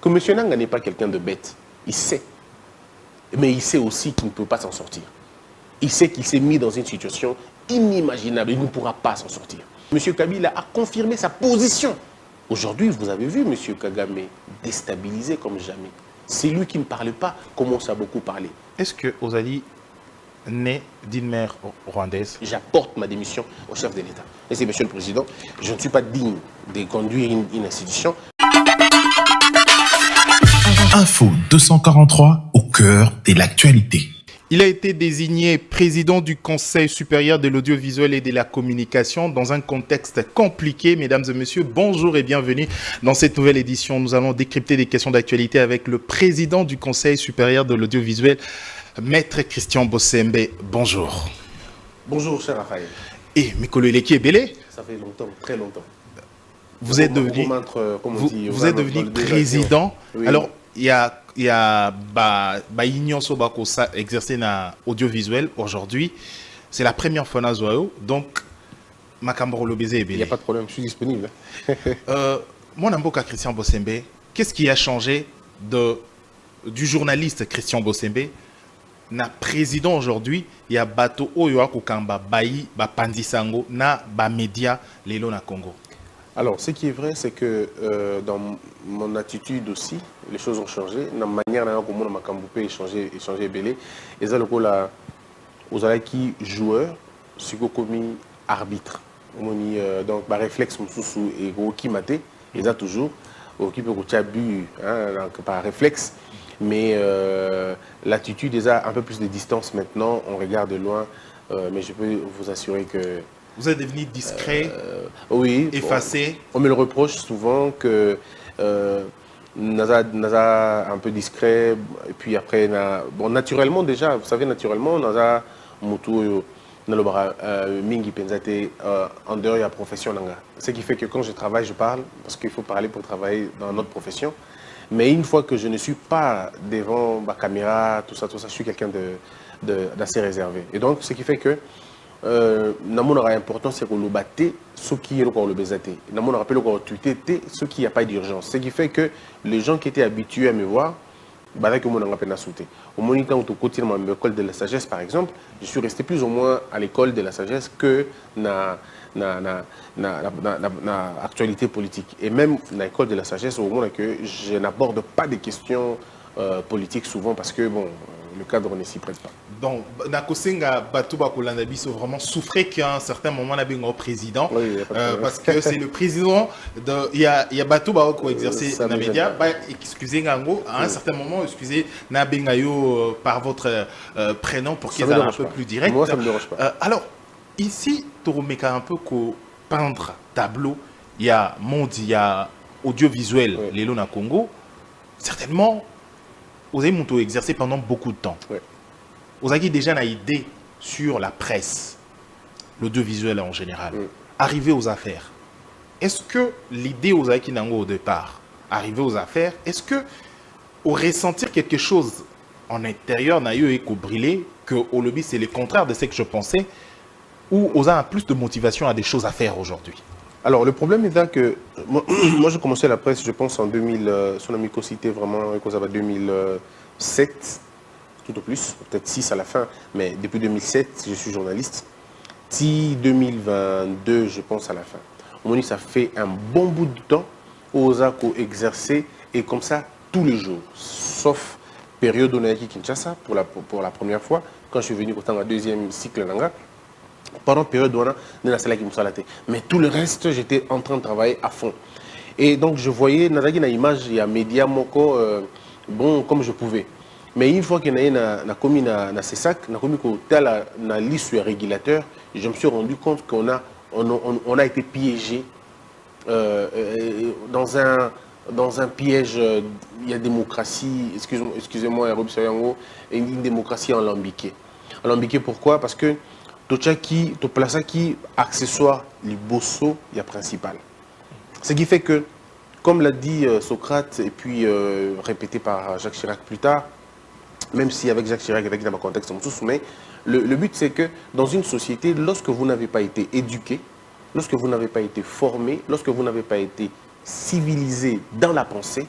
que M. Nanga n'est pas quelqu'un de bête. Il sait. Mais il sait aussi qu'il ne peut pas s'en sortir. Il sait qu'il s'est mis dans une situation inimaginable. Il ne pourra pas s'en sortir. M. Kabila a confirmé sa position. Aujourd'hui, vous avez vu M. Kagame déstabilisé comme jamais. C'est lui qui ne parle pas, commence à beaucoup parler. Est-ce que Ozali né d'une mère rwandaise? J'apporte ma démission au chef de l'État. Et c'est Monsieur le Président, je ne suis pas digne de conduire une institution. Info 243 au cœur de l'actualité. Il a été désigné président du Conseil supérieur de l'audiovisuel et de la communication dans un contexte compliqué. Mesdames et messieurs, bonjour et bienvenue dans cette nouvelle édition. Nous allons décrypter des questions d'actualité avec le président du Conseil supérieur de l'audiovisuel, Maître Christian Bossembe. Bonjour. Bonjour, cher Raphaël. Et Mikolo Eleki Ebele. Ça fait longtemps, très longtemps. Vous êtes devenu, vous êtes devenu président. Oui. Alors, il y a Union Sobako exercé dans l'audiovisuel aujourd'hui. C'est la première fois dans Zoao. Donc, Makamboro Lobezé Ebele. Il n'y a pas de problème, je suis disponible. Mon amboka Christian Bossembe, qu'est-ce qui a changé du journaliste Christian Bossembe na président aujourd'hui? Il y a Bato Oyo Kukamba Bayi Pandisango na ba média Lelo na Congo. Alors, ce qui est vrai, c'est que dans mon attitude aussi, les choses ont changé. Dans la manière dont on m'a échangé belé, et ça, le coup là, aux alaki joueurs, c'est commis arbitre. Donc, par réflexe, et qui maté, et ça toujours, qui peut bu par réflexe. Mais l'attitude est à un peu plus de distance maintenant. On regarde de loin, mais je peux vous assurer que. Vous êtes devenu discret, oui, effacé. On me le reproche souvent que Naza un peu discret, et puis après, bon, naturellement déjà, vous savez, naturellement, Naza Moutou, Mingi Penzate, en dehors de la profession. Ce qui fait que quand je travaille, je parle, parce qu'il faut parler pour travailler dans notre profession. Mais une fois que je ne suis pas devant ma caméra, tout ça, je suis quelqu'un d'assez réservé. Et donc, ce qui fait que Namon aura important, c'est qu'on le batte, ceux qui ont le bézaté. Namon rappelle qu'on tweeté, ceux qui n'y a pas d'urgence. Ce qui fait que les gens qui étaient habitués à me voir, bah que mon a peine à sauter. Au moment où on continue à l'école de la sagesse, par exemple, je suis resté plus ou moins à l'école de la sagesse que na actualité politique. Et même dans l'école de la sagesse, au moment que je n'aborde pas des questions politiques souvent parce que bon. Le cadre ne s'y prête pas. Donc, Nakosenga Batouba Kolandabiso vraiment souffrait qu'à un certain moment, on avait un président. Oui, parce que c'est le président de. Il y a Batouba qui a exercé dans les médias. Excusez-moi, à un certain moment, excusez Nabengayo par votre prénom pour qu'il soit un peu plus direct. Moi, ça ne me dérange pas. Alors, ici, tu remets un peu qu'au peindre tableau, il y a monde, il y a audiovisuel, oui. Les Lona Congo. Certainement. Vous avez exercé pendant beaucoup de temps. Oui. Vous avez déjà une idée sur la presse, l'audiovisuel en général. Oui. Arriver aux affaires. Est-ce que l'idée aux avez au départ, arriver aux affaires, est-ce que au ressentir quelque chose en intérieur n'a eu écho brûlé que au lobby c'est le contraire de ce que je pensais, ou vous avez plus de motivation à des choses à faire aujourd'hui? Alors, le problème est là que moi, j'ai commencé la presse, je pense, en 2000, son amicocité vraiment, 2007, tout au plus, peut-être 6 à la fin, mais depuis 2007, je suis journaliste. 2022, je pense, à la fin. On m'a dit ça fait un bon bout de temps aux ACO exercer, et comme ça, tous les jours, sauf période où on a Kinshasa, pour la première fois, quand je suis venu au deuxième cycle Nanga. Pendant période où on a celle qui me salaté. Mais tout le reste, j'étais en train de travailler à fond. Et donc, je voyais, dans l'image, il y a média moko, bon, comme je pouvais. Mais une fois qu'il y a commis dans ces sacs, la liste régulateur, je me suis rendu compte qu'on a été piégé dans un piège. Il y a démocratie, excusez-moi, une démocratie alambiquée. Alambiquée pourquoi? Parce que tout place qui accessoire les bosso, il y a principal. Ce qui fait que, comme l'a dit Socrate et puis répété par Jacques Chirac plus tard, même si avec Jacques Chirac, avec dans un contexte, mais le but c'est que dans une société, lorsque vous n'avez pas été éduqué, lorsque vous n'avez pas été formé, lorsque vous n'avez pas été civilisé dans la pensée,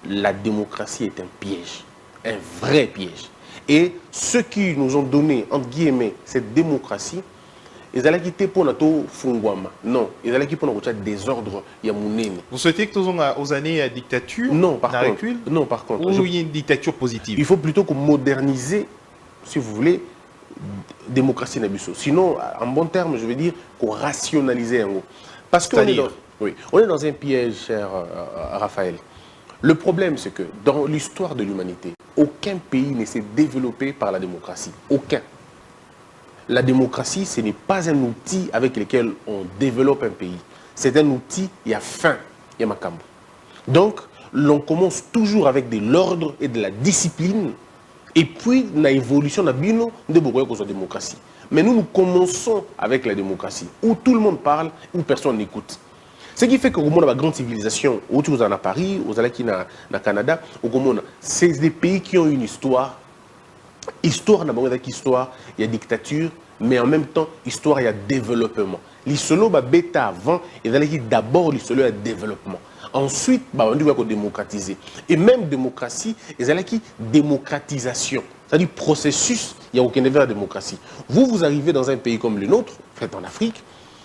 la démocratie est un piège, un vrai piège. Et ceux qui nous ont donné, entre guillemets, cette démocratie, ils allaient quitter pour notre fungwama. Non, ils allaient quitter pour notre désordre yamounene. Vous souhaitez que nous aux années à dictature? Non, par contre. Recul, non, par contre. ou il y a une dictature positive? Il faut plutôt que moderniser, si vous voulez, démocratie nabiso. Sinon, en bon terme, je veux dire qu'on rationalise un mot. Parce qu'on est dans, oui, on est dans un piège, cher Raphaël. Le problème, c'est que dans l'histoire de l'humanité, aucun pays ne s'est développé par la démocratie. Aucun. La démocratie, ce n'est pas un outil avec lequel on développe un pays. C'est un outil, il y a fin, il y a makambo. Donc, l'on commence toujours avec de l'ordre et de la discipline. Et puis, la évolution de la démocratie. Mais nous commençons avec la démocratie, où tout le monde parle, où personne n'écoute. Ce qui fait que au la grande civilisation, où tu en as Paris, aux Alaki au Canada, c'est des pays qui ont une histoire. Histoire, d'abord, histoire, il y a dictature, mais en même temps, histoire, il y a développement. L'isolo, bêta avant, il y a d'abord l'isolo, il y a développement. Ensuite, on doit démocratiser. Et même démocratie, il y a démocratisation. C'est-à-dire processus, il n'y a aucun effet de la démocratie. Vous arrivez dans un pays comme le nôtre, fait en Afrique,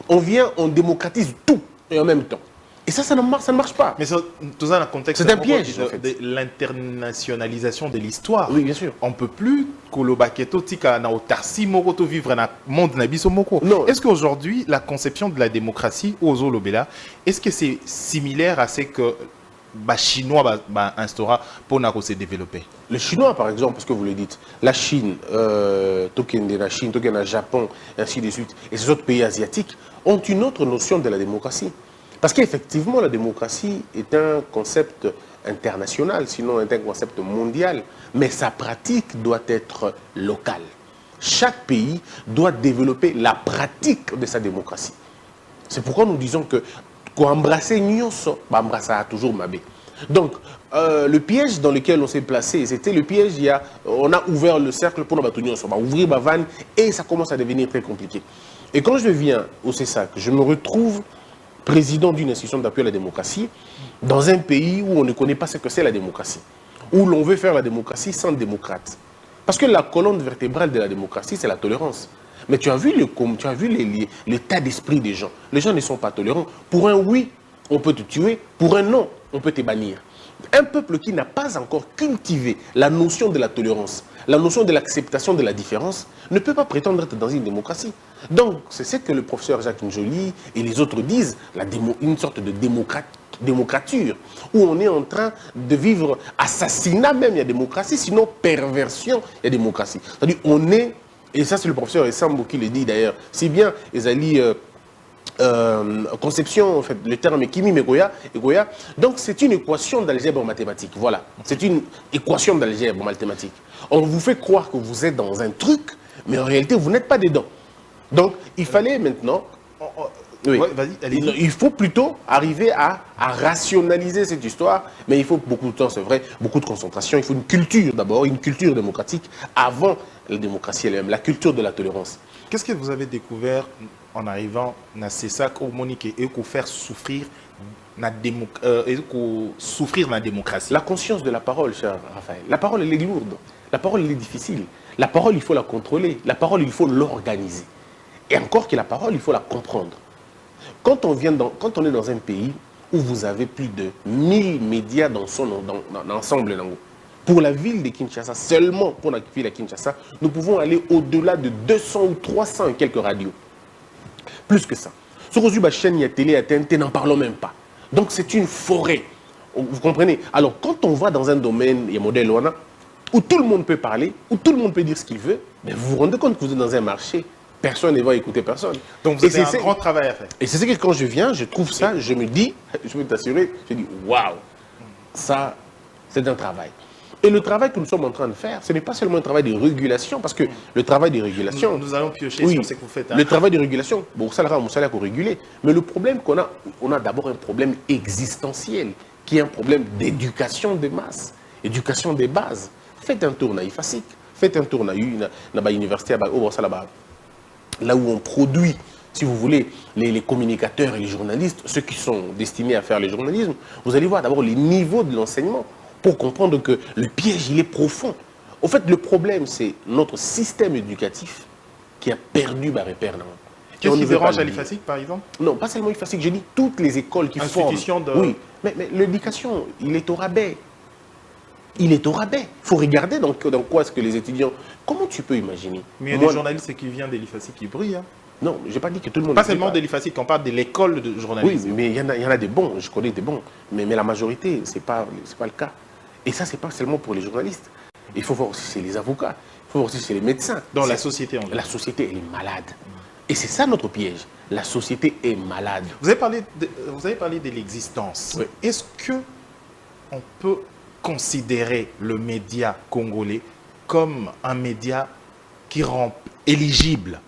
on vient, on démocratise tout, et en même temps. Et ça ne marche pas. Mais tout ça dans le contexte c'est un piège, de l'internationalisation de l'histoire. Oui, bien sûr. On ne peut plus vivre dans le monde nabisomoko. Est-ce qu'aujourd'hui, la conception de la démocratie aux Olobela, est-ce que c'est similaire à ce que les Chinois instaura pour se développer? Les Chinois, par exemple, parce que vous le dites, la Chine, le Japon, ainsi de suite, et ces autres pays asiatiques ont une autre notion de la démocratie. Parce qu'effectivement, la démocratie est un concept international, sinon est un concept mondial, mais sa pratique doit être locale. Chaque pays doit développer la pratique de sa démocratie. C'est pourquoi nous disons que quand embrasser Nyonso, embrasser toujours Mabé. Donc, le piège dans lequel on s'est placé, c'était le piège, on a ouvert le cercle pour nous Nyonso, on va ouvrir ma vanne et ça commence à devenir très compliqué. Et quand je viens au CESAC, je me retrouve président d'une institution d'appui à la démocratie, dans un pays où on ne connaît pas ce que c'est la démocratie, où l'on veut faire la démocratie sans démocrate. Parce que la colonne vertébrale de la démocratie, c'est la tolérance. Mais tu as vu l'état d'esprit des gens. Les gens ne sont pas tolérants. Pour un oui, on peut te tuer. Pour un non, on peut te bannir. Un peuple qui n'a pas encore cultivé la notion de la tolérance, la notion de l'acceptation de la différence, ne peut pas prétendre être dans une démocratie. Donc, c'est ce que le professeur Jacques Njoli et les autres disent, une sorte de démocrature, où on est en train de vivre assassinat même, il y a démocratie, sinon perversion, il y a démocratie. C'est-à-dire, on est, et ça c'est le professeur Essambo qui le dit d'ailleurs, si bien Ezali conception, en fait, le terme est Kimi Megoya, donc c'est une équation d'algèbre mathématique, voilà, c'est une équation d'algèbre mathématique. On vous fait croire que vous êtes dans un truc, mais en réalité vous n'êtes pas dedans. Donc il fallait maintenant, oui, il faut plutôt arriver à rationaliser cette histoire, mais il faut beaucoup de temps, c'est vrai, beaucoup de concentration, il faut une culture d'abord, une culture démocratique avant la démocratie elle-même, la culture de la tolérance. Qu'est-ce que vous avez découvert en arrivant à CESAC au Monique et pour faire souffrir la démocratie? La conscience de la parole, cher Raphaël. La parole, elle est lourde. La parole, elle est difficile. La parole, il faut la contrôler. La parole, il faut l'organiser. Et encore que la parole, il faut la comprendre. Quand on est dans un pays où vous avez plus de 1000 médias dans l'ensemble, pour la ville de Kinshasa, seulement pour la ville de Kinshasa, nous pouvons aller au-delà de 200 ou 300 et quelques radios. Plus que ça. Sur la chaîne, il y a télé, il y a TNT, n'en parlons même pas. Donc c'est une forêt. Vous comprenez? Alors quand on va dans un domaine, il y a modèle où tout le monde peut parler, où tout le monde peut dire ce qu'il veut, mais vous vous rendez compte que vous êtes dans un marché, personne ne va écouter personne. Donc vous avez un grand travail à faire. Et c'est ce que quand je viens, je trouve ça, je me dis, je peux t'assurer, je dis waouh, ça c'est un travail. Et le travail que nous sommes en train de faire, ce n'est pas seulement un travail de régulation, parce que le travail de régulation... Nous allons piocher sur ce que vous faites. Hein. Le travail de régulation, bon, ça là pour réguler. Mais le problème qu'on a, on a d'abord un problème existentiel, qui est un problème d'éducation des masses, éducation des bases. Faites un tour à IFASIC, faites un tour à l'université, là où on produit, si vous voulez, les communicateurs et les journalistes, ceux qui sont destinés à faire le journalisme. Vous allez voir d'abord les niveaux de l'enseignement. pour comprendre que le piège, il est profond. Au fait, le problème, c'est notre système éducatif qui a perdu ma repère. Qu'est-ce qui dérange à l'IFASIC, par exemple? Non, pas seulement l'IFASIC, je dis toutes les écoles qui Institution forment. Oui, mais l'éducation, il est au rabais. Il est au rabais. Il faut regarder dans quoi est-ce que les étudiants... Comment tu peux imaginer? Mais il y a des journalistes qui viennent de l'IFASIC qui brillent. Hein. Non, je n'ai pas dit que tout le monde... Pas seulement de l'IFASIC, on parle de l'école de journalisme. Oui, mais il y en a des bons, je connais des bons. Mais la majorité, ce n'est pas le cas. Et ça, ce n'est pas seulement pour les journalistes. Il faut voir aussi chez les avocats, il faut voir aussi chez les médecins. Dans la société, en fait. La société, elle est malade. Et c'est ça notre piège. La société est malade. Vous avez parlé de l'existence. Oui. Est-ce que on peut considérer le média congolais comme un média qui rend éligible?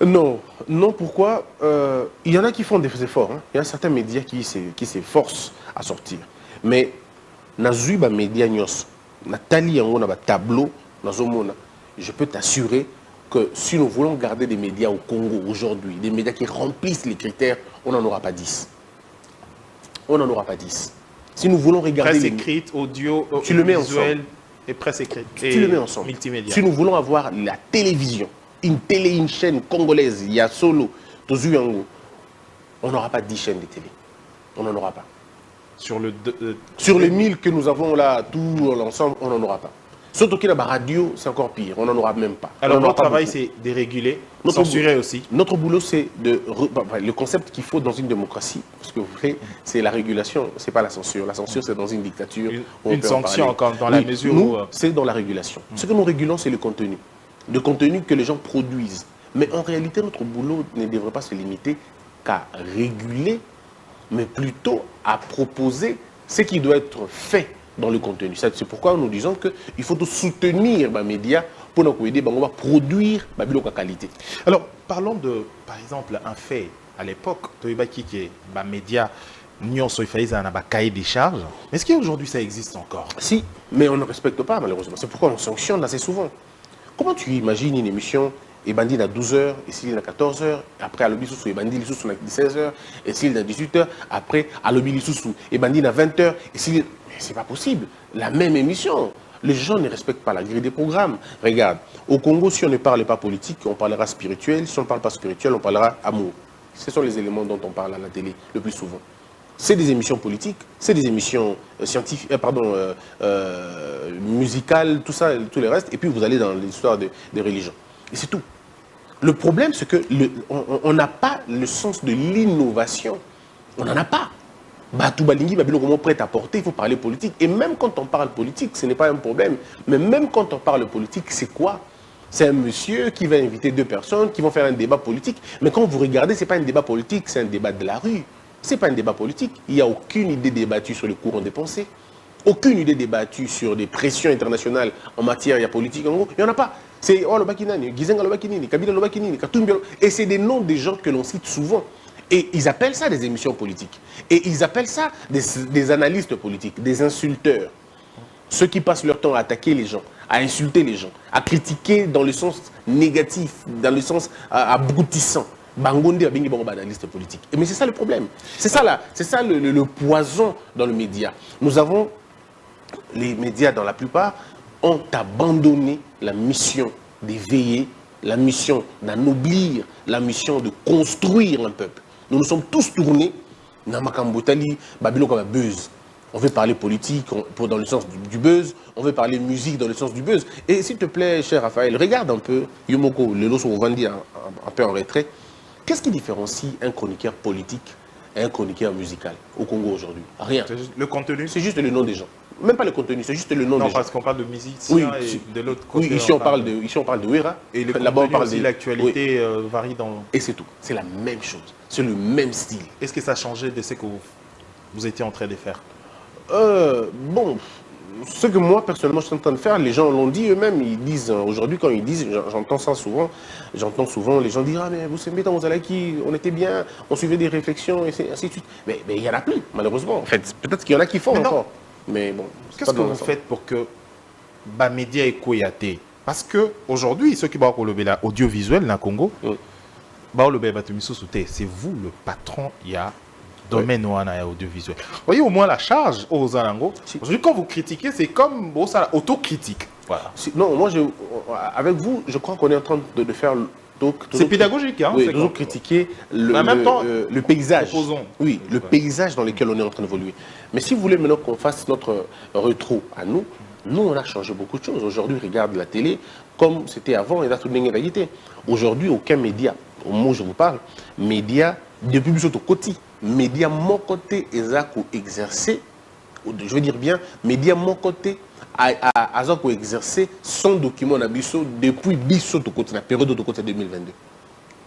Non. Non, pourquoi? Il y en a qui font des efforts. Hein. Il y a certains médias qui s'efforcent à sortir. Mais, nazui ba média nyos, natali yango na ba tableau, nazomona, je peux t'assurer que si nous voulons garder des médias au Congo aujourd'hui, des médias qui remplissent les critères, on n'en aura pas 10. On n'en aura pas 10. Si nous voulons regarder... Presse écrite, audio, tu le mets visuel ensemble. Et presse écrite. Tu le mets ensemble. Multimédia. Si nous voulons avoir la télévision, une chaîne congolaise, il y a solo, Tozuyango, on n'aura pas 10 chaînes de télé. On n'en aura pas. Sur les 1000 que nous avons là, tout l'ensemble, on n'en aura pas. Surtout qu'il y a la radio, c'est encore pire. On n'en aura même pas. Alors, notre travail, c'est de réguler, censurer aussi. Notre boulot, c'est le concept qu'il faut dans une démocratie, parce que vous voulez, c'est la régulation, c'est pas la censure. La censure, c'est dans une dictature. Une sanction encore dans la mesure où... c'est dans la régulation. Ce que nous régulons, c'est le contenu. Le contenu que les gens produisent. Mais en réalité, notre boulot ne devrait pas se limiter qu'à réguler, mais plutôt à proposer ce qui doit être fait dans le contenu. C'est pourquoi nous disons qu'il faut soutenir les médias pour nous aider à produire la qualité. Alors, parlons de, par exemple, un fait. À l'époque, les médias n'ont pas cahier des charges. Est-ce qu'aujourd'hui, ça existe encore? Si, mais on ne respecte pas, malheureusement. C'est pourquoi on sanctionne assez souvent. Comment tu imagines une émission et bandit à 12h, et s'il est à 14h, après à l'objet sous et bandit sous à 16h, et s'il est à 18h, après à l'objet sous et bandit à 20h, et s'il c'est pas possible. La même émission. Les gens ne respectent pas la grille des programmes. Regarde, au Congo, si on ne parle pas politique, on parlera spirituel. Si on ne parle pas spirituel, on parlera amour. Ce sont les éléments dont on parle à la télé le plus souvent. C'est des émissions politiques, c'est des émissions scientifiques, musicales, tout ça, tout le reste. Et puis vous allez dans l'histoire des religions. Et c'est tout. Le problème, c'est qu'on n'a pas le sens de l'innovation. On n'en a pas. Tout balingi, comment prêt à porter, il faut parler politique. Et même quand on parle politique, ce n'est pas un problème. Mais même quand on parle politique, c'est quoi? C'est un monsieur qui va inviter deux personnes qui vont faire un débat politique. Mais quand vous regardez, ce n'est pas un débat politique, c'est un débat de la rue. Ce n'est pas un débat politique. Il n'y a aucune idée débattue sur le courant des pensées. Aucune idée débattue sur des pressions internationales en matière politique. En gros, il n'y en a pas. C'est oh le Bakinani, Gizenga le Bakinini, Kabila le Bakinini, Katumbi. Et c'est des noms des gens que l'on cite souvent. Et ils appellent ça des émissions politiques. Et ils appellent ça des analystes politiques, des insulteurs. Ceux qui passent leur temps à attaquer les gens, à insulter les gens, à critiquer dans le sens négatif, dans le sens aboutissant. Bangonde a bien bon analyste politique. Mais c'est ça le problème. C'est ça là, c'est ça le poison dans le média. Nous avons, les médias dans la plupart, ont abandonné la mission d'éveiller, la mission d'anoblir, la mission de construire un peuple. Nous nous sommes tous tournés dans Makambotali, Babylon buzz. On veut parler politique dans le sens du buzz, on veut parler musique dans le sens du buzz. Et s'il te plaît, cher Raphaël, regarde un peu, Yomoko, le lot sont vendus un peu en retrait. Qu'est-ce qui différencie un chroniqueur politique et un chroniqueur musical au Congo aujourd'hui? Rien. Le contenu? C'est juste le nom des gens. Même pas le contenu, c'est juste le nom des gens. Non, parce qu'on parle de musique, oui, et de l'autre côté. Oui, ici on parle de Wera. Et le contenu aussi, l'actualité varie dans... Et c'est tout. C'est la même chose. C'est le même style. Est-ce que ça a changé de ce que vous étiez en train de faire? Bon, ce que moi, personnellement, je suis en train de faire, les gens l'ont dit eux-mêmes. Ils disent, aujourd'hui, quand ils disent, j'entends ça souvent, les gens disent, ah, mais vous savez, dans Mozalaki, on était bien, on suivait des réflexions, et ainsi de suite. Mais il n'y en a plus, malheureusement. En fait, peut-être qu'il y en a qui font encore. Mais bon. Qu'est-ce que vous faites pour que les médias et Koyate? Parce qu'aujourd'hui, ceux qui vont audiovisuel dans le Congo, c'est vous le patron, il y a domaine audiovisuel. Vous voyez au moins la charge aux Alango. Aujourd'hui, quand vous critiquez, c'est comme autocritique. Voilà. Non, moi, avec vous, je crois qu'on est en train de faire... C'est pédagogique, hein? Oui, toujours critiquer le paysage. Proposons. Oui, le paysage dans lequel on est en train d'évoluer. Mais si vous voulez maintenant qu'on fasse notre rétro à nous, on a changé beaucoup de choses. Aujourd'hui, regarde la télé comme c'était avant et là, tout le monde est. Aujourd'hui, aucun média, au moment où je vous parle, média, depuis plus au côté, média, mon côté, exercer, je veux dire bien, média, mon côté, à exercer son document depuis la période de côté 2022.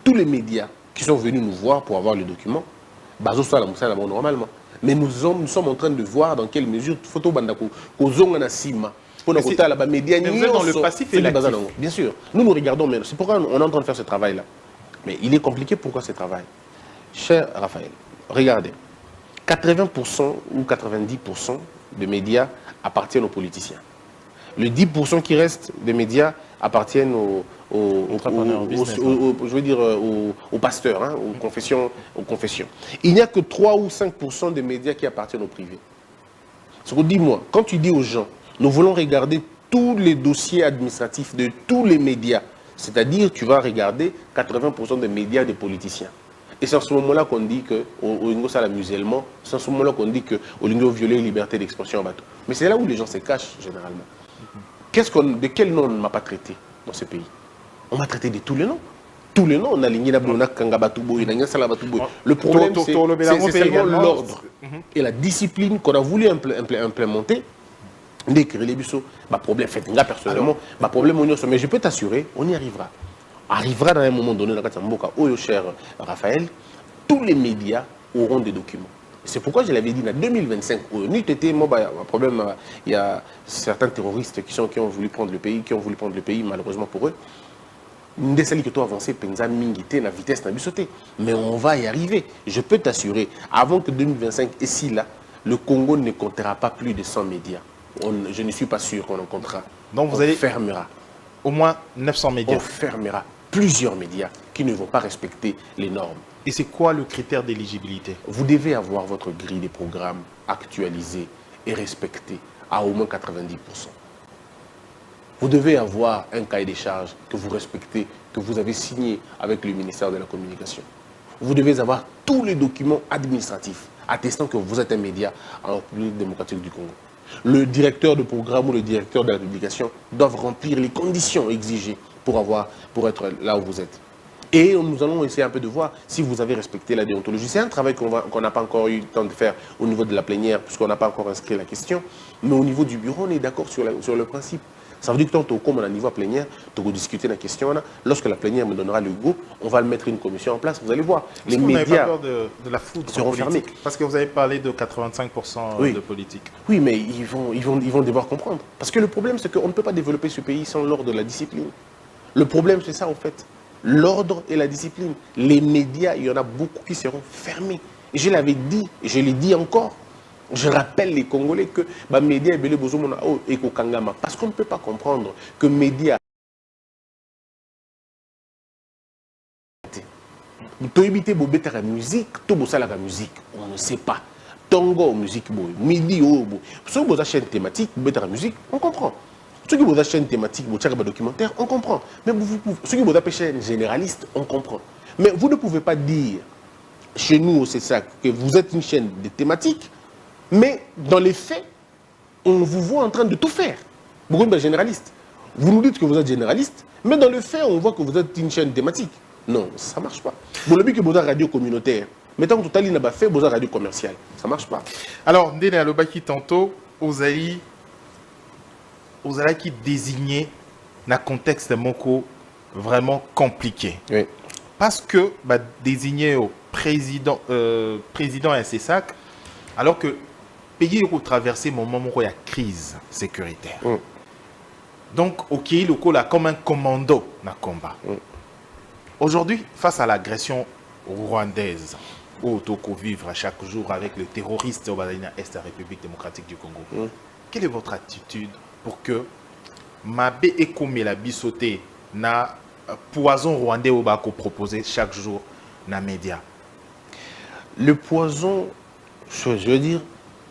Tous les médias qui sont venus nous voir pour avoir le document, normalement. Mais nous sommes en train de voir dans quelle mesure photo bandako vous êtes dans le passif et l'actif. Bien sûr. Nous regardons, mais c'est pourquoi on est en train de faire ce travail-là. Mais il est compliqué. Pourquoi ce travail? Cher Raphaël, regardez. 80% ou 90% des médias appartiennent aux politiciens. Le 10% qui reste des médias appartiennent aux pasteurs, hein, aux confessions. Il n'y a que 3 ou 5% des médias qui appartiennent au privé. Dis-moi, quand tu dis aux gens, nous voulons regarder tous les dossiers administratifs de tous les médias, c'est-à-dire tu vas regarder 80% des médias des politiciens. Et c'est en ce moment-là qu'on dit que Olingo ça musulman, c'est en ce moment-là qu'on dit que Olingo violait la liberté d'expression en bateau. Mais c'est là où les gens se cachent généralement. De quel nom on ne m'a pas traité dans ce pays? On m'a traité de tous les noms. Tous les noms, on a ligné le problème, c'est seulement l'ordre et la discipline qu'on a voulu implémenter. Problème fait personnellement, problème mais je peux t'assurer, on y arrivera. Arrivera dans un moment donné, cher Raphaël, tous les médias auront des documents. C'est pourquoi je l'avais dit, en 2025, il y a certains terroristes qui ont voulu prendre le pays, malheureusement pour eux. Nous avons que avancer, la vitesse n'a sauté. Mais on va y arriver. Je peux t'assurer, avant que 2025, et si là, le Congo ne comptera pas plus de 100 médias. Je ne suis pas sûr qu'on en comptera. Donc vous fermera. Au moins 900 médias. On fermera plusieurs médias qui ne vont pas respecter les normes. Et c'est quoi le critère d'éligibilité? Vous devez avoir votre grille des programmes actualisée et respectée à au moins 90%. Vous devez avoir un cahier des charges que vous respectez, que vous avez signé avec le ministère de la Communication. Vous devez avoir tous les documents administratifs attestant que vous êtes un média en République démocratique du Congo. Le directeur de programme ou le directeur de la publication doivent remplir les conditions exigées pour être là où vous êtes. Et nous allons essayer un peu de voir si vous avez respecté la déontologie. C'est un travail qu'on n'a pas encore eu le temps de faire au niveau de la plénière, puisqu'on n'a pas encore inscrit la question. Mais au niveau du bureau, on est d'accord sur le principe. Ça veut dire que tantôt, comme on a un niveau plénière, tu vas discuter la question. Lorsque la plénière me donnera le go, on va mettre une commission en place. Vous allez voir. Les médias vous n'avez pas peur de la foudre seront fermés. Parce que vous avez parlé de 85% de politique. Oui, mais ils vont devoir comprendre. Parce que le problème, c'est qu'on ne peut pas développer ce pays sans l'ordre de la discipline. Le problème, c'est ça, en fait. L'ordre et la discipline. Les médias, il y en a beaucoup qui seront fermés. Et je l'avais dit, et je l'ai dit encore. Je rappelle les Congolais que les médias parce qu'on ne peut pas comprendre que les médias la musique, la musique, on ne sait pas. Tongo, musique, midi, si vous avez chaîne thématique, la musique, on comprend. Ceux qui vous achètent chaîne thématique, vous avez documentaire, on comprend. Mais ceux qui vous avez chaîne généraliste, on comprend. Mais vous ne pouvez pas dire, chez nous, c'est ça, que vous êtes une chaîne de thématiques, mais dans les faits, on vous voit en train de tout faire. Beaucoup de généralistes. Vous nous dites que vous êtes généraliste, mais dans les faits, on voit que vous êtes une chaîne thématique. Non, ça ne marche pas. Vous l'avez que vous avez radio communautaire. Mais tant que tout n'a pas fait, vous avez radio commerciale. Ça ne marche pas. Alors, Ndene Alobaki tantôt, Ozali qui désignait un contexte moko vraiment compliqué. Oui. Parce que désigner au président SSAC, alors que le pays a traversé un moment où il y a crise sécuritaire. Donc, ok, le col a comme un commando dans le combat. Aujourd'hui, face à l'agression rwandaise, où on vivre chaque jour avec le terroriste au Est de la République démocratique du Congo, quelle est votre attitude pour que Mabé et Komela Bissoté na poison rwandais au bako proposé chaque jour dans les médias? Le poison, je veux dire,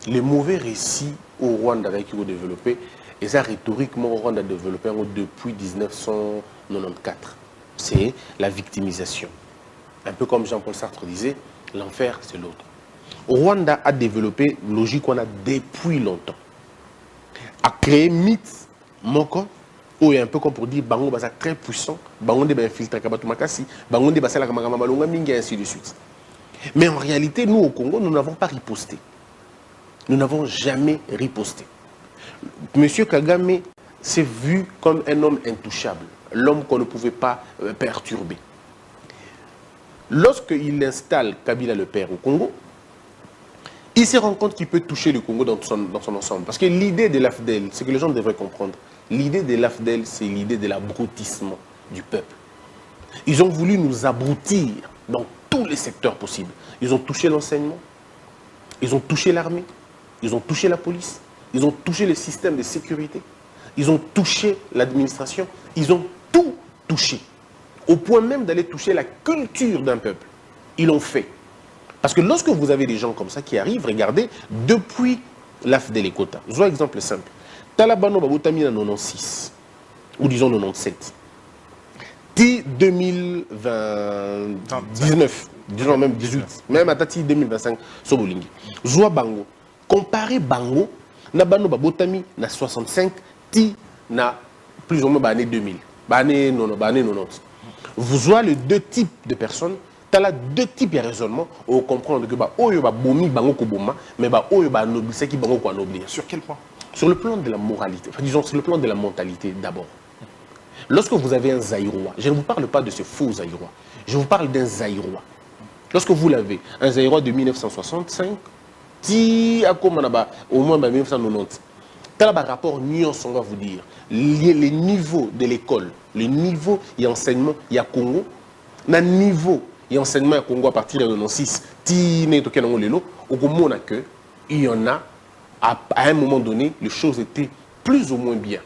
les mauvais récits au Rwanda qui ont développé, et ça rhétoriquement au Rwanda a développé depuis 1994. C'est la victimisation. Un peu comme Jean-Paul Sartre disait, l'enfer c'est l'autre. Au Rwanda a développé une logique qu'on a depuis longtemps. A créé mythe, moko, ou un peu comme pour dire, bango basa très puissant, bango de infiltré kabatu makasi, bango de basa la kamagama malonga mingi, et ainsi de suite. Mais en réalité, nous au Congo, nous n'avons pas riposté. Nous n'avons jamais riposté. Monsieur Kagame s'est vu comme un homme intouchable, l'homme qu'on ne pouvait pas perturber. Lorsqu'il installe Kabila le père au Congo, il se rend compte qu'il peut toucher le Congo dans son ensemble. Parce que l'idée de l'AFDEL, c'est que les gens devraient comprendre, l'idée de l'AFDEL, c'est l'idée de l'abrutissement du peuple. Ils ont voulu nous abrutir dans tous les secteurs possibles. Ils ont touché l'enseignement, ils ont touché l'armée, ils ont touché la police, ils ont touché le système de sécurité, ils ont touché l'administration, ils ont tout touché. Au point même d'aller toucher la culture d'un peuple. Ils l'ont fait. Parce que lorsque vous avez des gens comme ça qui arrivent, regardez, depuis l'AFDEL et Kota, je vois un exemple simple. Talabano Babotami en 96, ou disons 97. 2019, disons même 18, même à Tati 2025, Sobolingi. Joua Bango. Comparez Bango, Nabano Babotami, na 65, ti na plus ou moins année 2000, année 90. Vous voyez les deux types de personnes, tu as deux types de raisonnement, on comprend que Oyo ba bomi bango ko boma, mais Oyo ba nobli, c'est qui bango ko nobli. Sur quel point? Sur le plan de la moralité, enfin, disons sur le plan de la mentalité d'abord. Lorsque vous avez un Zaïrois, je ne vous parle pas de ce faux Zaïrois, je vous parle d'un Zaïrois. Lorsque vous l'avez, un Zaïrois de 1965, au moins 1990, tu as un rapport nuance, on va vous dire, les niveaux de l'école, le niveau d'enseignement, il y a Congo, le niveau d'enseignement à Congo à partir de 96, il y en a, à un moment donné, les choses étaient plus ou moins bien.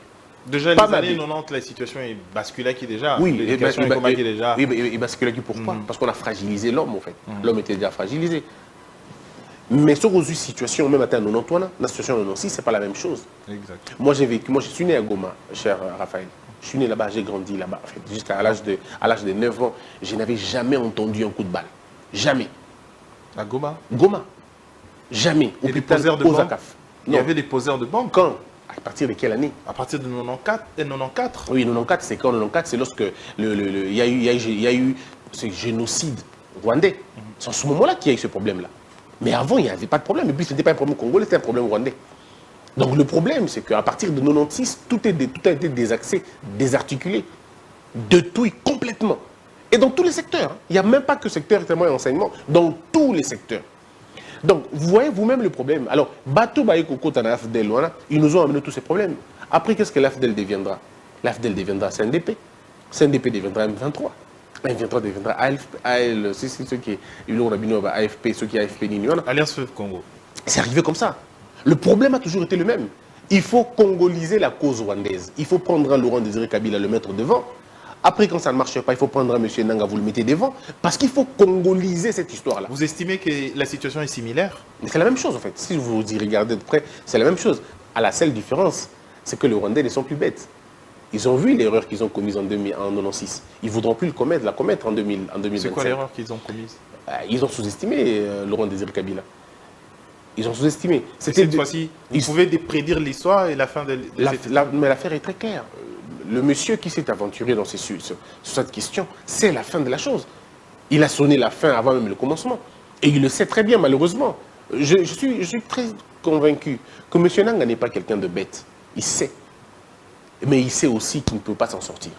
Déjà, les années 90, la situation est basculée qui déjà. Oui, l'éducation est comment qui déjà. Oui, mais basculée qui pourquoi? Parce qu'on a fragilisé l'homme, en fait. L'homme était déjà fragilisé. Mais sur une situation, même à 91, la situation de 96, ce n'est pas la même chose. Exact. Moi, j'ai vécu, moi, je suis né à Goma, cher Raphaël. Je suis né là-bas, j'ai grandi là-bas. En fait, jusqu'à l'âge de 9 ans, je n'avais jamais entendu un coup de balle. Jamais. À Goma? Goma. Jamais. Et des poseurs de bombes? Il y avait des poseurs de bombes? Quand? À partir de quelle année? À partir de 94 et 94. Oui, 94, c'est quand? 94, c'est lorsque il y a eu ce génocide rwandais. C'est en ce moment-là qu'il y a eu ce problème-là. Mais avant, il n'y avait pas de problème. Et puis, ce n'était pas un problème congolais, c'était un problème rwandais. Donc, le problème, c'est qu'à partir de 96, tout a été désaxé, désarticulé. De tout et complètement. Et dans tous les secteurs. Il n'y a même pas que secteur tellement et enseignement. Dans tous les secteurs. Donc, vous voyez vous-même le problème. Alors, Bato Baïkoko Tana AFDEL, ils nous ont amené tous ces problèmes. Après, qu'est-ce que l'AFDEL deviendra? L'AFDEL deviendra CNDP. CNDP deviendra M23. M23 deviendra AFP, ceux qui ont AFP, ceux qui ont AFP Ninion. Alliance Fleuve Congo. C'est arrivé comme ça. Le problème a toujours été le même. Il faut congoliser la cause rwandaise. Il faut prendre un Laurent Désiré Kabila, le mettre devant. Après, quand ça ne marche pas, il faut prendre un M. Nanga, vous le mettez devant. Parce qu'il faut congoliser cette histoire-là. Vous estimez que la situation est similaire? C'est la même chose, en fait. Si vous y regardez de près, c'est la même chose. À la seule différence, c'est que les Rwandais ne sont plus bêtes. Ils ont vu l'erreur qu'ils ont commise en 96. Ils ne voudront plus la commettre en 2025. C'est quoi l'erreur qu'ils ont commise? Ils ont sous-estimé Laurent Désiré Kabila. Ils ont sous-estimé. Cette fois-ci, vous pouvez prédire l'histoire et la fin de mais l'affaire est très claire. Le monsieur qui s'est aventuré sur cette question, c'est la fin de la chose. Il a sonné la fin avant même le commencement. Et il le sait très bien, malheureusement. Je suis très convaincu que M. Nanga n'est pas quelqu'un de bête. Il sait. Mais il sait aussi qu'il ne peut pas s'en sortir.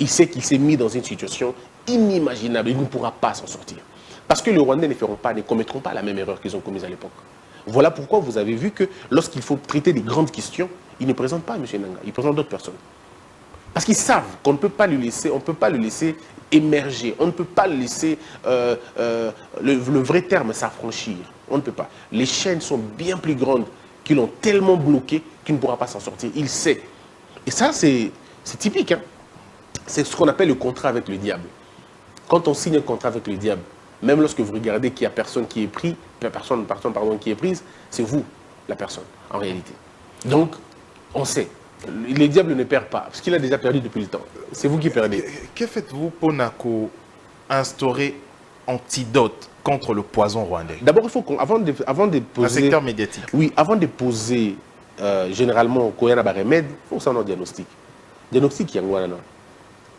Il sait qu'il s'est mis dans une situation inimaginable. Il ne pourra pas s'en sortir. Parce que les Rwandais ne commettront pas la même erreur qu'ils ont commise à l'époque. Voilà pourquoi vous avez vu que lorsqu'il faut traiter des grandes questions, ils ne présentent pas M. Nanga, ils présentent d'autres personnes. Parce qu'ils savent qu'on ne peut pas le laisser, on ne peut pas le laisser émerger, on ne peut pas le laisser, le vrai terme, s'affranchir. On ne peut pas. Les chaînes sont bien plus grandes, qui l'ont tellement bloqué qu'il ne pourra pas s'en sortir. Il sait. Et ça, c'est typique. Hein. C'est ce qu'on appelle le contrat avec le diable. Quand on signe un contrat avec le diable, Même lorsque vous regardez qu'il n'y a personne qui est pris, personne qui est prise, c'est vous, la personne, en réalité. Donc, on sait. Le diable ne perd pas, parce qu'il a déjà perdu depuis le temps. C'est vous qui perdez. Que faites-vous pour instaurer antidote contre le poison rwandais? D'abord, il faut qu'avant de poser... Un secteur médiatique. Oui, avant de poser généralement quand il y a un remède, il faut que ça ait un diagnostic. Diagnostic, il y a un.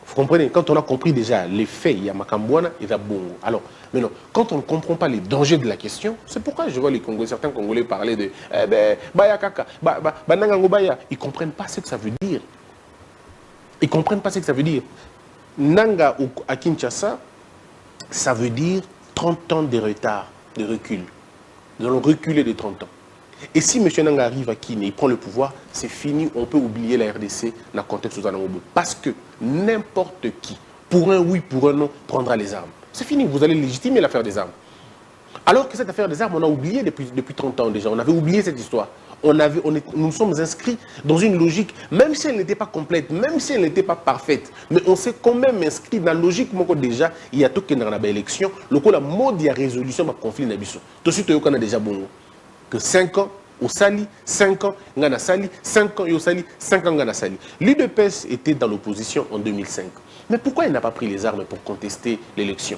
Vous comprenez, quand on a compris déjà les faits, il y a Makambouana, il y a Bongo. Alors, maintenant, quand on ne comprend pas les dangers de la question, c'est pourquoi je vois certains Congolais parler de Baya Kaka, Banangango Baya. Ils ne comprennent pas ce que ça veut dire. Ils ne comprennent pas ce que ça veut dire. Nanga à Kinshasa, ça veut dire 30 ans de retard, de recul. Nous allons reculer de 30 ans. Et si M. Nanga arrive à Kine, il prend le pouvoir, c'est fini, on peut oublier la RDC dans le contexte de Zanangobo. Parce que n'importe qui, pour un oui, pour un non, prendra les armes. C'est fini, vous allez légitimer l'affaire des armes. Alors que cette affaire des armes, on a oublié depuis 30 ans déjà, on avait oublié cette histoire. Nous nous sommes inscrits dans une logique, même si elle n'était pas complète, même si elle n'était pas parfaite, mais on s'est quand même inscrit dans la logique déjà, il y a tout qui est dans l'élection, le coup la mode, il y a résolution du conflit n'abisso. Tout de suite, on a déjà bon. Que 5 ans, au Sali, 5 ans, Ngana Sali, 5 ans, au Sali, 5 ans, Ngana Sali. L'UDPS était dans l'opposition en 2005. Mais pourquoi il n'a pas pris les armes pour contester l'élection?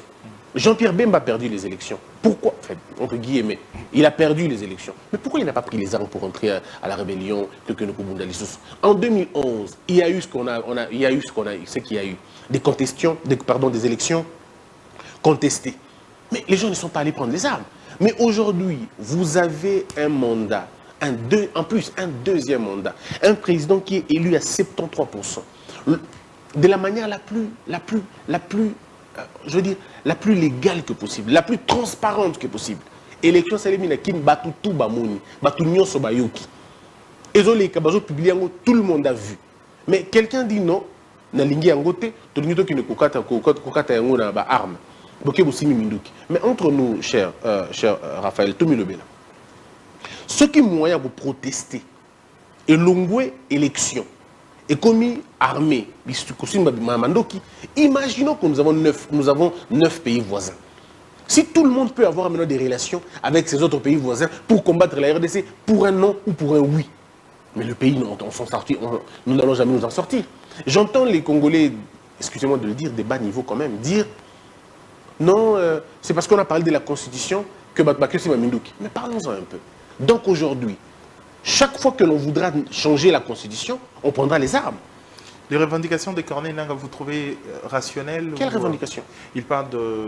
Jean-Pierre Bemba a perdu les élections. Pourquoi? Enfin, entre guillemets, il a perdu les élections. Mais pourquoi il n'a pas pris les armes pour entrer à la rébellion En 2011, il y a eu ce qu'il y a eu. Des élections contestées. Mais les gens ne sont pas allés prendre les armes. Mais aujourd'hui, vous avez un mandat, en plus un deuxième mandat, un président qui est élu à 73%, de la manière la plus légale que possible, la plus transparente que possible. Élection salémina kin batutu bamoni, batunyo sobayoki. Ezole kabazo publié tout le monde a vu. Mais quelqu'un dit non, na lingi angote, to nyuto ki ne kokata yango na ba arme. Mais entre nous, cher Raphaël Tomilobela, ce qui est moyen pour protester, et l'ongoué élection, et commis armée, imaginons que nous avons 9 pays voisins. Si tout le monde peut avoir maintenant des relations avec ces autres pays voisins pour combattre la RDC, pour un non ou pour un oui, mais le pays, nous n'allons jamais nous en sortir. J'entends les Congolais, excusez-moi de le dire, des bas niveaux quand même, dire non, c'est parce qu'on a parlé de la Constitution que Batbakio Mamindouk. Mais parlons-en un peu. Donc aujourd'hui, chaque fois que l'on voudra changer la Constitution, on prendra les armes. Les revendications de Corneille Nangaa, vous trouvez rationnelles? Quelles revendications? Il parle de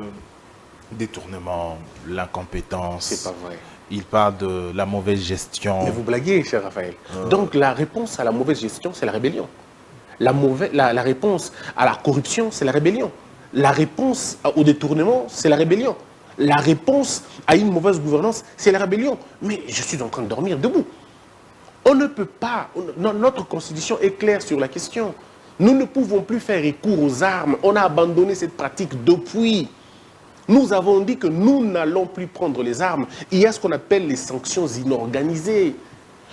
détournement, l'incompétence. C'est pas vrai. Il parle de la mauvaise gestion. Mais vous blaguez, cher Raphaël. Donc la réponse à la mauvaise gestion, c'est la rébellion. La réponse à la corruption, c'est la rébellion. La réponse au détournement, c'est la rébellion. La réponse à une mauvaise gouvernance, c'est la rébellion. Mais je suis en train de dormir debout. On ne peut pas... Notre constitution est claire sur la question. Nous ne pouvons plus faire recours aux armes. On a abandonné cette pratique depuis. Nous avons dit que nous n'allons plus prendre les armes. Il y a ce qu'on appelle les sanctions inorganisées.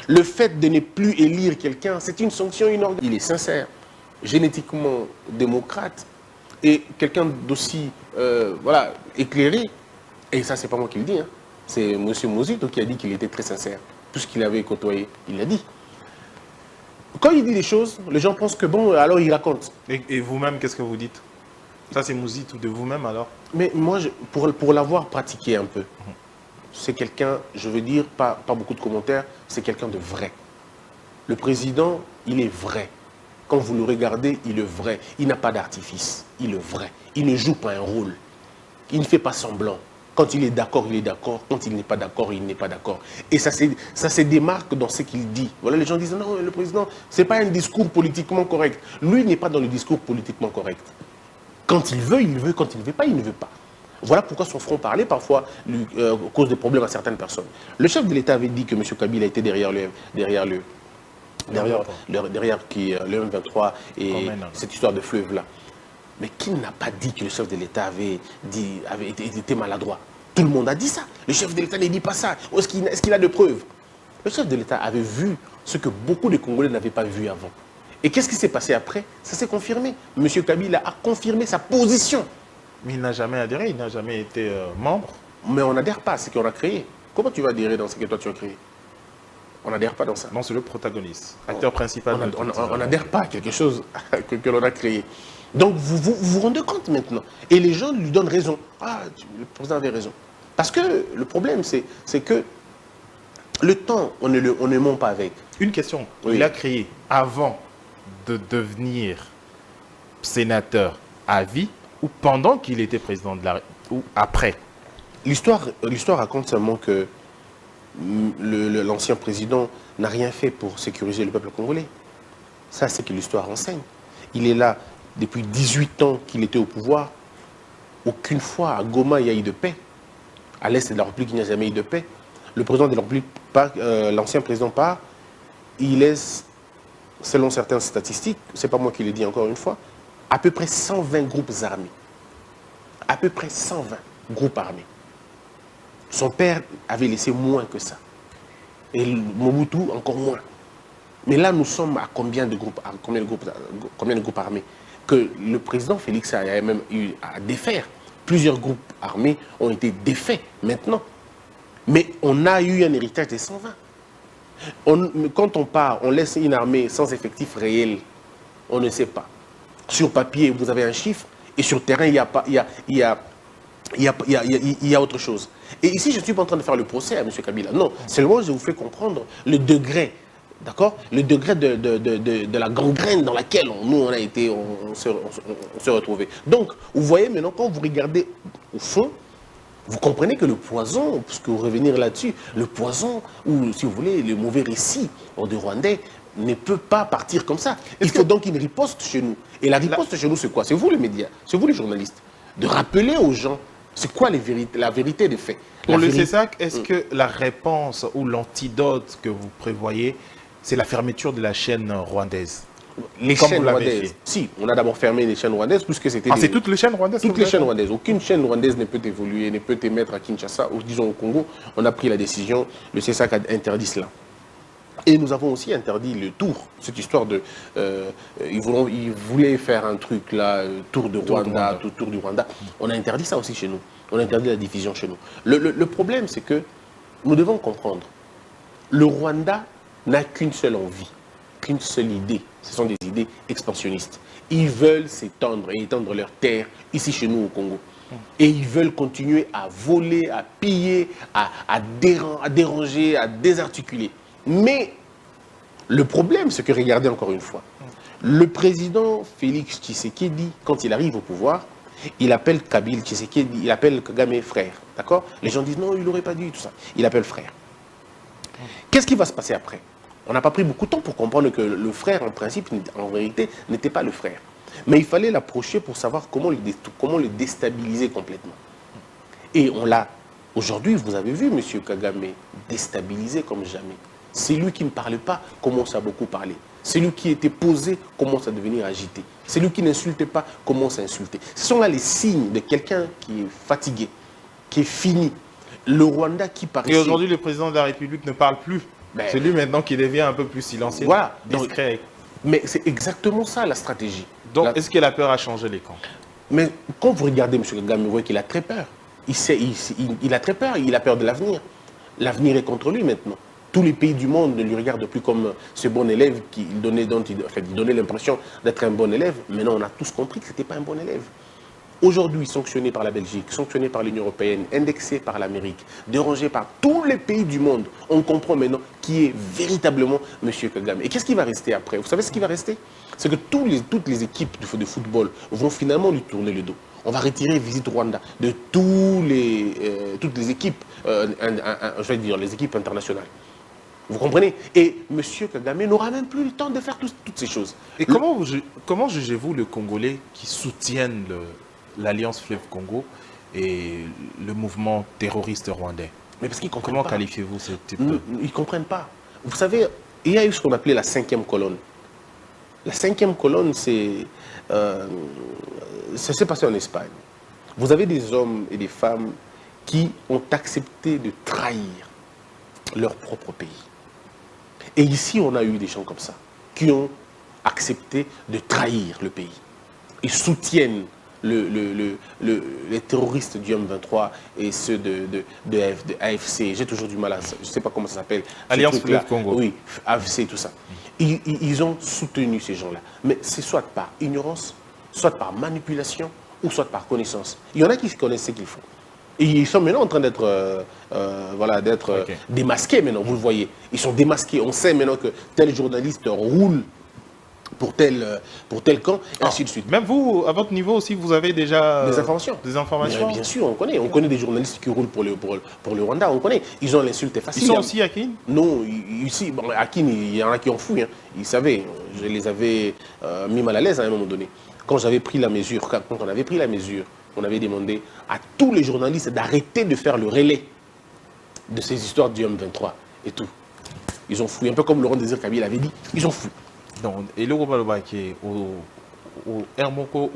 Le fait de ne plus élire quelqu'un, c'est une sanction inorganisée. Il est sincère, génétiquement démocrate, et quelqu'un d'aussi éclairé, et ça c'est pas moi qui le dis, hein. C'est M. Mozito qui a dit qu'il était très sincère. Tout ce qu'il avait côtoyé, il l'a dit. Quand il dit des choses, les gens pensent que bon, alors il raconte. Et vous-même, qu'est-ce que vous dites? Ça c'est Mozito de vous-même alors? Mais moi, pour l'avoir pratiqué un peu, c'est quelqu'un, je veux dire, pas beaucoup de commentaires, c'est quelqu'un de vrai. Le président, il est vrai. Quand vous le regardez, il est vrai. Il n'a pas d'artifice. Il est vrai. Il ne joue pas un rôle. Il ne fait pas semblant. Quand il est d'accord, il est d'accord. Quand il n'est pas d'accord, il n'est pas d'accord. Et ça se démarque dans ce qu'il dit. Voilà, les gens disent, non, le président, ce n'est pas un discours politiquement correct. Lui, il n'est pas dans le discours politiquement correct. Quand il veut, il veut. Quand il ne veut pas, il ne veut pas. Voilà pourquoi son front parlait parfois cause des problèmes à certaines personnes. Le chef de l'État avait dit que M. Kabila était derrière le M23 et cette histoire de fleuve-là. Mais qui n'a pas dit que le chef de l'État avait été maladroit? Tout le monde a dit ça. Le chef de l'État ne dit pas ça. Est-ce qu'il a de preuves? Le chef de l'État avait vu ce que beaucoup de Congolais n'avaient pas vu avant. Et qu'est-ce qui s'est passé après? Ça s'est confirmé. M. Kabila a confirmé sa position. Mais il n'a jamais adhéré, il n'a jamais été membre. Mais on n'adhère pas à ce qu'on a créé. Comment tu vas adhérer dans ce que toi tu as créé? On n'adhère pas dans ça. Non, c'est le protagoniste, acteur principal. On n'adhère pas à quelque chose que l'on a créé. Donc vous rendez compte maintenant. Et les gens lui donnent raison. Ah, le président avait raison. Parce que le problème, c'est que le temps, on ne ment pas avec. Une question. Oui. Il a créé avant de devenir sénateur à vie ou pendant qu'il était président de la République ou après? L'histoire raconte seulement que l'ancien président n'a rien fait pour sécuriser le peuple congolais. Ça, c'est que l'histoire enseigne. Il est là depuis 18 ans qu'il était au pouvoir. Aucune fois à Goma, il y a eu de paix. À l'est de la République, il n'y a jamais eu de paix. Le président de la République, l'ancien président part, il laisse, selon certaines statistiques, c'est pas moi qui l'ai dit encore une fois, à peu près 120 groupes armés. À peu près 120 groupes armés. Son père avait laissé moins que ça. Et Mobutu encore moins. Mais là, nous sommes à combien de groupes armés? Que le président Félix a même eu à défaire. Plusieurs groupes armés ont été défaits maintenant. Mais on a eu un héritage des 120. Quand on part, on laisse une armée sans effectif réel. On ne sait pas. Sur papier, vous avez un chiffre. Et sur terrain, il y a autre chose. Et ici, je ne suis pas en train de faire le procès à M. Kabila. Non, seulement je vous fais comprendre le degré, d'accord? Le degré de la gangrène dans laquelle on a été, on se retrouvait. Donc, vous voyez maintenant, quand vous regardez au fond, vous comprenez que le poison, puisque vous revenir là-dessus, le poison, ou si vous voulez, le mauvais récit des Rwandais, ne peut pas partir comme ça. Il faut donc une riposte chez nous. Et la riposte chez nous, c'est quoi? C'est vous les médias, c'est vous les journalistes, de rappeler aux gens c'est quoi la vérité des faits. Pour le CESAC, est-ce que la réponse ou l'antidote que vous prévoyez, c'est la fermeture de la chaîne rwandaise? Les chaînes rwandaises. Si, on a d'abord fermé les chaînes rwandaises puisque c'était... Ah, c'est toutes les chaînes rwandaises? Toutes les chaînes rwandaises. Aucune chaîne rwandaise ne peut évoluer, ne peut émettre à Kinshasa, ou disons au Congo. On a pris la décision, le CESAC a interdit cela. Et nous avons aussi interdit le tour, cette histoire de... ils voulaient faire un truc là, tour du Rwanda. On a interdit ça aussi chez nous. On a interdit la division chez nous. Le problème, c'est que nous devons comprendre. Le Rwanda n'a qu'une seule envie, qu'une seule idée. Ce sont des idées expansionnistes. Ils veulent s'étendre et étendre leurs terres ici chez nous au Congo. Et ils veulent continuer à voler, à piller, à déranger, à désarticuler. Mais le problème, c'est que, regardez encore une fois, le président Félix Tshisekedi, quand il arrive au pouvoir, il appelle Kabila Tshisekedi, il appelle Kagame frère, d'accord? Les gens disent non, il n'aurait pas dû, tout ça. Il appelle frère. Qu'est-ce qui va se passer après? On n'a pas pris beaucoup de temps pour comprendre que le frère, en principe, en vérité, n'était pas le frère. Mais il fallait l'approcher pour savoir comment le déstabiliser complètement. Et on l'a, aujourd'hui, vous avez vu M. Kagame déstabilisé comme jamais. C'est lui qui ne parlait pas, commence à beaucoup parler. C'est lui qui était posé, commence à devenir agité. C'est lui qui n'insultait pas, commence à insulter. Ce sont là les signes de quelqu'un qui est fatigué, qui est fini. Le Rwanda qui paraissait... Et aujourd'hui, le président de la République ne parle plus. C'est lui maintenant qui devient un peu plus silencieux, voilà, discret. Mais c'est exactement ça la stratégie. Donc, est-ce qu'il a peur à changer les camps? Mais quand vous regardez M. Kagame, vous voyez qu'il a très peur. Il a très peur, il a peur de l'avenir. L'avenir est contre lui maintenant. Tous les pays du monde ne lui regardent plus comme ce bon élève il donnait l'impression d'être un bon élève. Maintenant, on a tous compris que ce n'était pas un bon élève. Aujourd'hui, sanctionné par la Belgique, sanctionné par l'Union européenne, indexé par l'Amérique, dérangé par tous les pays du monde, on comprend maintenant qui est véritablement M. Kagame. Et qu'est-ce qui va rester après? Vous savez ce qui va rester? C'est que toutes les équipes de football vont finalement lui tourner le dos. On va retirer Visite Rwanda de toutes les équipes, je vais dire les équipes internationales. Vous comprenez? Et M. Kagame n'aura même plus le temps de faire toutes ces choses. Et comment jugez-vous le Congolais qui soutiennent l'Alliance Fleuve Congo et le mouvement terroriste rwandais? Mais parce qu'ils comprennent pas. Comment qualifiez-vous ce type de... Ils ne comprennent pas. Vous savez, il y a eu ce qu'on appelait la 5e colonne. La 5e colonne, ça s'est passé en Espagne. Vous avez des hommes et des femmes qui ont accepté de trahir leur propre pays. Et ici, on a eu des gens comme ça, qui ont accepté de trahir le pays. Ils soutiennent les terroristes du M23 et ceux de AFC, j'ai toujours du mal à... Je ne sais pas comment ça s'appelle. Alliance Fleuve Congo. Oui, AFC, tout ça. Ils ont soutenu ces gens-là. Mais c'est soit par ignorance, soit par manipulation, ou soit par connaissance. Il y en a qui connaissent ce qu'il faut. Et ils sont maintenant en train d'être démasqués maintenant, vous le voyez. Ils sont démasqués. On sait maintenant que tel journaliste roule pour tel camp, et ainsi de suite. Même vous, à votre niveau aussi, vous avez déjà des informations. Des informations. Mais bien sûr, on connaît. On connaît des journalistes qui roulent pour le Rwanda. On connaît. Ils ont l'insulte facile. Ils sont aussi à Kin? Non, ici, bon, à Kin, il y en a qui ont fouillé. Hein. Ils savaient. Je les avais mis mal à l'aise à un moment donné. Quand j'avais pris la mesure, quand on avait pris la mesure, on avait demandé à tous les journalistes d'arrêter de faire le relais de ces histoires du M23 et tout. Ils ont fouillé, un peu comme Laurent Désir Kabila avait dit, ils ont fouillé. Donc, et le Roba qui est au Hermoko,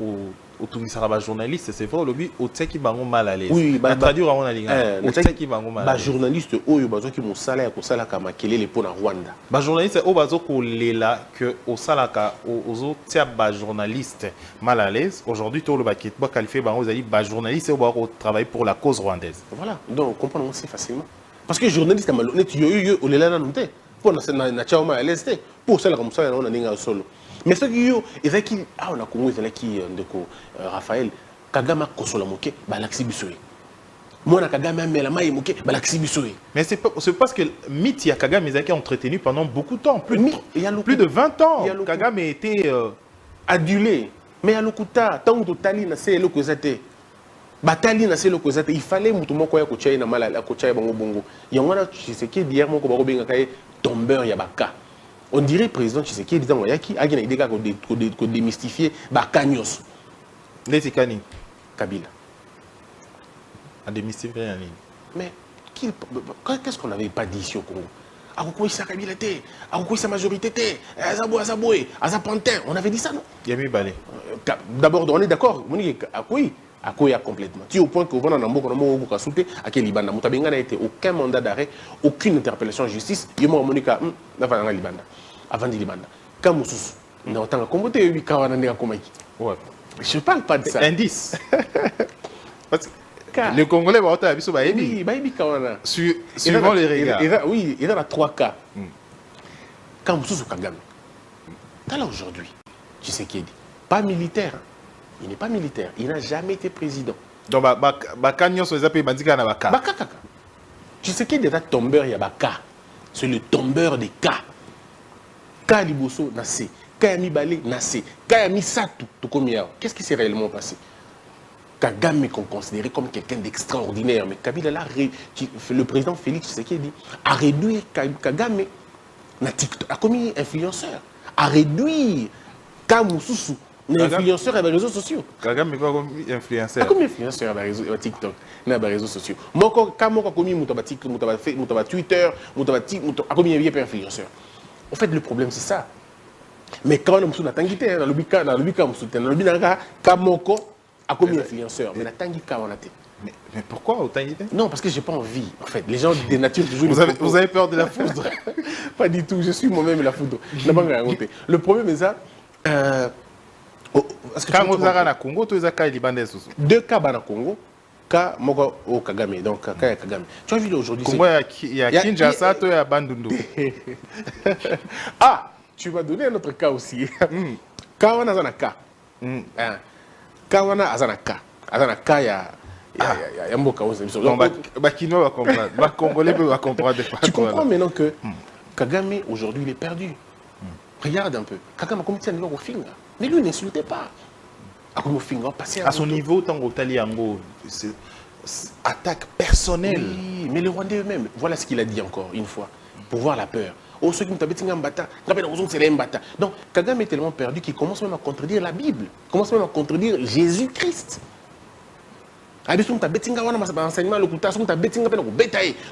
au Tunisaraba journaliste, c'est vrai, le but, au Tseki Bango mal à l'aise. Oui, traduire à mon alinga. Au Tseki Bango mal à l'aise. Journaliste, Oyo, Bazo qui m'ont salé à Kosala Kamakele, les pona Rwanda. Journaliste, au Bazo Kolela, que au Salaka, aux autres journalistes mal à l'aise. Aujourd'hui, tout le baquet, pas qualifié, vous avez dit, journaliste, au travail pour la cause rwandaise. Voilà, donc on comprend aussi facilement. Parce que journaliste, malhonnête, yo, au Lela Nante, pour na Chaoma à l'Est, pour ça, comme ça, on a un solo. Mais ce qui est qui on a connu qui Raphaël Kagame kosola moke balaksi bisoye. Moi na Kagame mela mai moke balaksi bisoye. Mais c'est parce que mythe ya Kagame a été entretenu pendant beaucoup de temps, plus de 20 ans. Kagame était adulé. Mais ya lokuta tant que tali na c'est lokozate. Batali na c'est lokozate, il fallait mutumo ko ya ko chai na mala ko chai bango bongo. Yangwana Tshisekedi hier moko bako benga kai tombeur ya baka. On dirait président Tshisekedi disant Yaki a une idée qu'on démystifier Bakanyos. Letikani Kabila. A démystifier en ligne. Mais qu'est-ce qu'on n'avait pas dit ici au Congo? Akoukoui sa Kabila té, Akoukoui sa majorité té, Azaboué, Azapantin, on avait dit ça non? Yami Balé. D'abord, on est d'accord, on dit Akoukoui a complètement. Tu au point que vous n'avez pas souté à quel Libanda. Moutabenga n'a été aucun mandat d'arrêt, aucune interpellation en justice. Yemo Monika, n'a Libanda. Avant de Libanda. Kamoussous, on a autant comment tu as eu Kawana Komaki. Ouais. Je ne parle pas de ça. Indice. Parce que les Congolais vont avoir un oui, Baïbi Kawana. Suivant les regards. Oui, il y a 3 cas. Kamoussous Kagame. T'as là aujourd'hui, tu sais qui est dit. Pas militaire. Il n'est pas militaire. Il n'a jamais été président. Donc, Bakanyos, les appels Bandika na Baka. Baka kaka. Tu sais qui est déjà tombeur, il y a Baka. C'est le tombeur des cas. Ka Liboso Nassé. Ka Mibale Nassé. Ka Misatu Tokomiao. Qu'est-ce qui s'est réellement passé? Kagame qu'on considérait comme quelqu'un d'extraordinaire. Mais Kabila là, le président Félix Tshisekedi a réduit Kagame na TikTok, a commis influenceur, a réduit Kamoussou. Influenceur à les réseaux sociaux. Kagame est comme influenceur. Comme influenceur à TikTok, à les réseaux sociaux. Moi, quand je commis Twitter, a commis un influenceur. En fait, le problème, c'est ça. Mais quand on a dans le bika, dans le bika, Kamoko a commis influenceur. Mais la tangika, on a été. Mais pourquoi autant d'idées? Non, parce que j'ai pas envie. En fait, les gens des natures toujours. Vous avez peur de la foudre? Pas du tout. Je suis moi-même la foudre. Le problème est ça. Quand vous avez au Congo, tous les cas libanais. 2 cas au Congo, cas au Kagame. Donc, cas Kagame. Tu as vu aujourd'hui. Congo, il y a Kinshasa, il y a Bandundu. Ah, tu vas donner un autre cas aussi. Quand on a un cas. Quand on a un cas. Il y a un mot cas. Bakino va comprendre. Les Congolais peuvent comprendre. Tu comprends maintenant que Kagame, aujourd'hui, il est perdu. Regarde un peu. Kagame a commis un niveau au finger. Mais lui, n'insultez pas. À son niveau, tant que c'est attaque personnelle. Oui, mais les Rwandais eux-mêmes, voilà ce qu'il a dit encore une fois, pour voir la peur. Oh, ceux qui m'ont tabé un bata, c'est un bata. Donc, Kagame est tellement perdu qu'il commence même à contredire la Bible, commence même à contredire Jésus-Christ.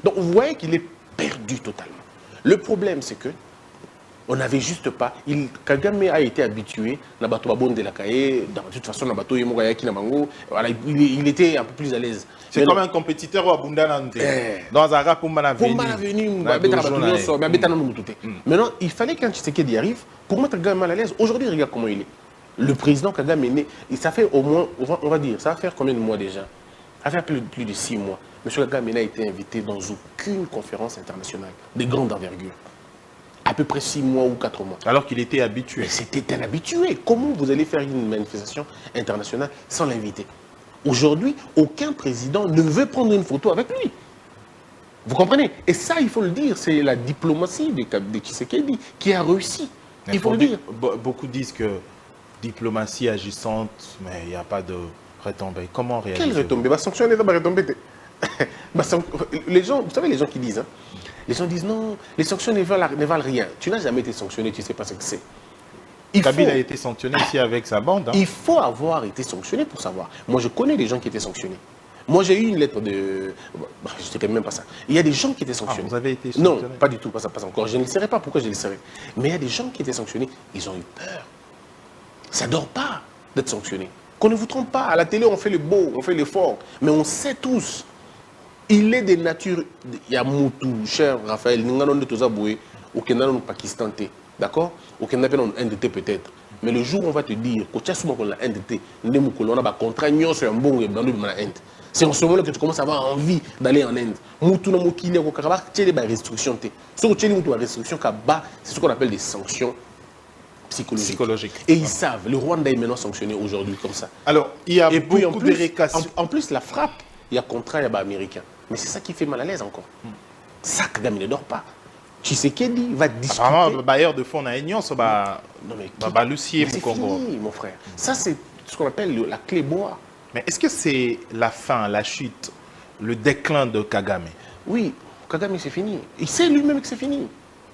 Donc, vous voyez qu'il est perdu totalement. Le problème, c'est que on n'avait juste pas. Kagame a été habitué na bato babonde la kaye. De toute façon, na bato yemogayaki na mango. Voilà, il était un peu plus à l'aise. C'est comme un compétiteur au Bundanante. Dans un rap pour Maintenant, il fallait qu'un Tshisekedi arrive pour mettre Kagame mal à l'aise. Aujourd'hui, regarde comment il est. Le président Kagame est né, et ça fait au moins, on va dire, ça va faire combien de mois déjà? Ça fait plus de 6 mois. M. Kagame n'a été invité dans aucune conférence internationale de grande envergure. À peu près 6 mois ou 4 mois. Alors qu'il était habitué. Mais c'était un habitué. Comment vous allez faire une manifestation internationale sans l'inviter? Aujourd'hui, aucun président ne veut prendre une photo avec lui. Vous comprenez? Et ça, il faut le dire, c'est la diplomatie de Tshisekedi qui a réussi. Il faut le dire. Beaucoup disent que diplomatie agissante, mais il n'y a pas de retombées. Comment réaliser? Quelle retombée? Va sanctionner, va retomber. Les gens, vous savez, les gens qui disent, hein, les gens disent non, les sanctions ne valent rien. Tu n'as jamais été sanctionné, tu ne sais pas ce que c'est. Kabila a été sanctionné ici avec sa bande. Hein. Il faut avoir été sanctionné pour savoir. Moi, je connais des gens qui étaient sanctionnés. Moi, j'ai eu une lettre de... je ne dirais même pas ça. Il y a des gens qui étaient sanctionnés. Vous avez été sanctionné? Non, pas du tout, pas encore. Je ne le serai pas. Pourquoi je le serai? Mais il y a des gens qui étaient sanctionnés. Ils ont eu peur. Ça ne dort pas d'être sanctionné. Qu'on ne vous trompe pas. À la télé, on fait le beau, on fait l'effort. Mais on sait tous. Il est de nature... Il y a Moutou, cher Raphaël, nous avons tous aboué au Kenya, au Pakistan, d'accord? Au Kenya, on a NDT peut-être. Mais le jour où on va te dire que tu as souvent la NDT, on a un contrat sur un bon et dans l'Inde. C'est en ce moment que tu commences à avoir envie d'aller en Inde. Moutou na mokili ko karaba tcheli ba restriction té. Ce que tcheli moutou restriction kaba, c'est ce qu'on appelle des sanctions psychologiques. Et ils savent, le Rwanda est maintenant sanctionné aujourd'hui comme ça. Alors, il y a beaucoup de récassions. En plus, la frappe, il y a contrat, il y a américain. Mais c'est ça qui fait mal à l'aise encore. Ça, Kagame ne dort pas. Tshisekedi va discuter. Apparemment, bailleur de fonds à Aignan, ça va Lucier, c'est fini, mon frère. Ça, c'est ce qu'on appelle la clé bois. Mais est-ce que c'est la fin, la chute, le déclin de Kagame? Oui, Kagame, c'est fini. Il sait lui-même que c'est fini.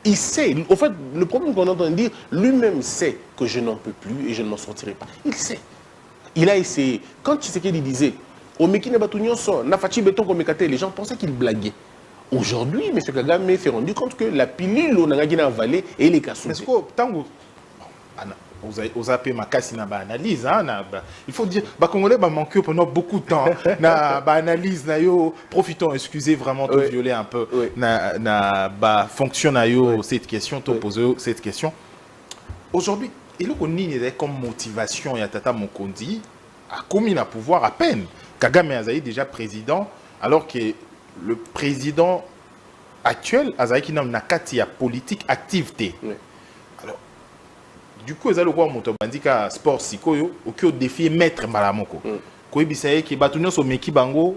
Il sait. En fait, le problème qu'on entend dire, lui-même sait que je n'en peux plus et je ne m'en sortirai pas. Il sait. Il a essayé. Quand Tshisekedi disait, les gens pensaient qu'il blaguait. Aujourd'hui, M. Kagame s'est rendu compte que la pilule, on a avalé et les cas mais est-ce que tant vous avez ma casse na analyse il faut dire les Congolais manqué pendant beaucoup de temps na analyse na yo profitons excusez vraiment de violer un peu na fonction na yo cette question to poser cette question aujourd'hui il est comme motivation ya Tata Mokonzi a commis na pouvoir à peine Kagame Azaï déjà président alors que le président actuel Azaï qui n'a pas politique activité. Alors du coup, ils ont le roi Motobandika sport sikoyo au défi maître Malamoko. Ko ibisaye ki batunyo so meki bango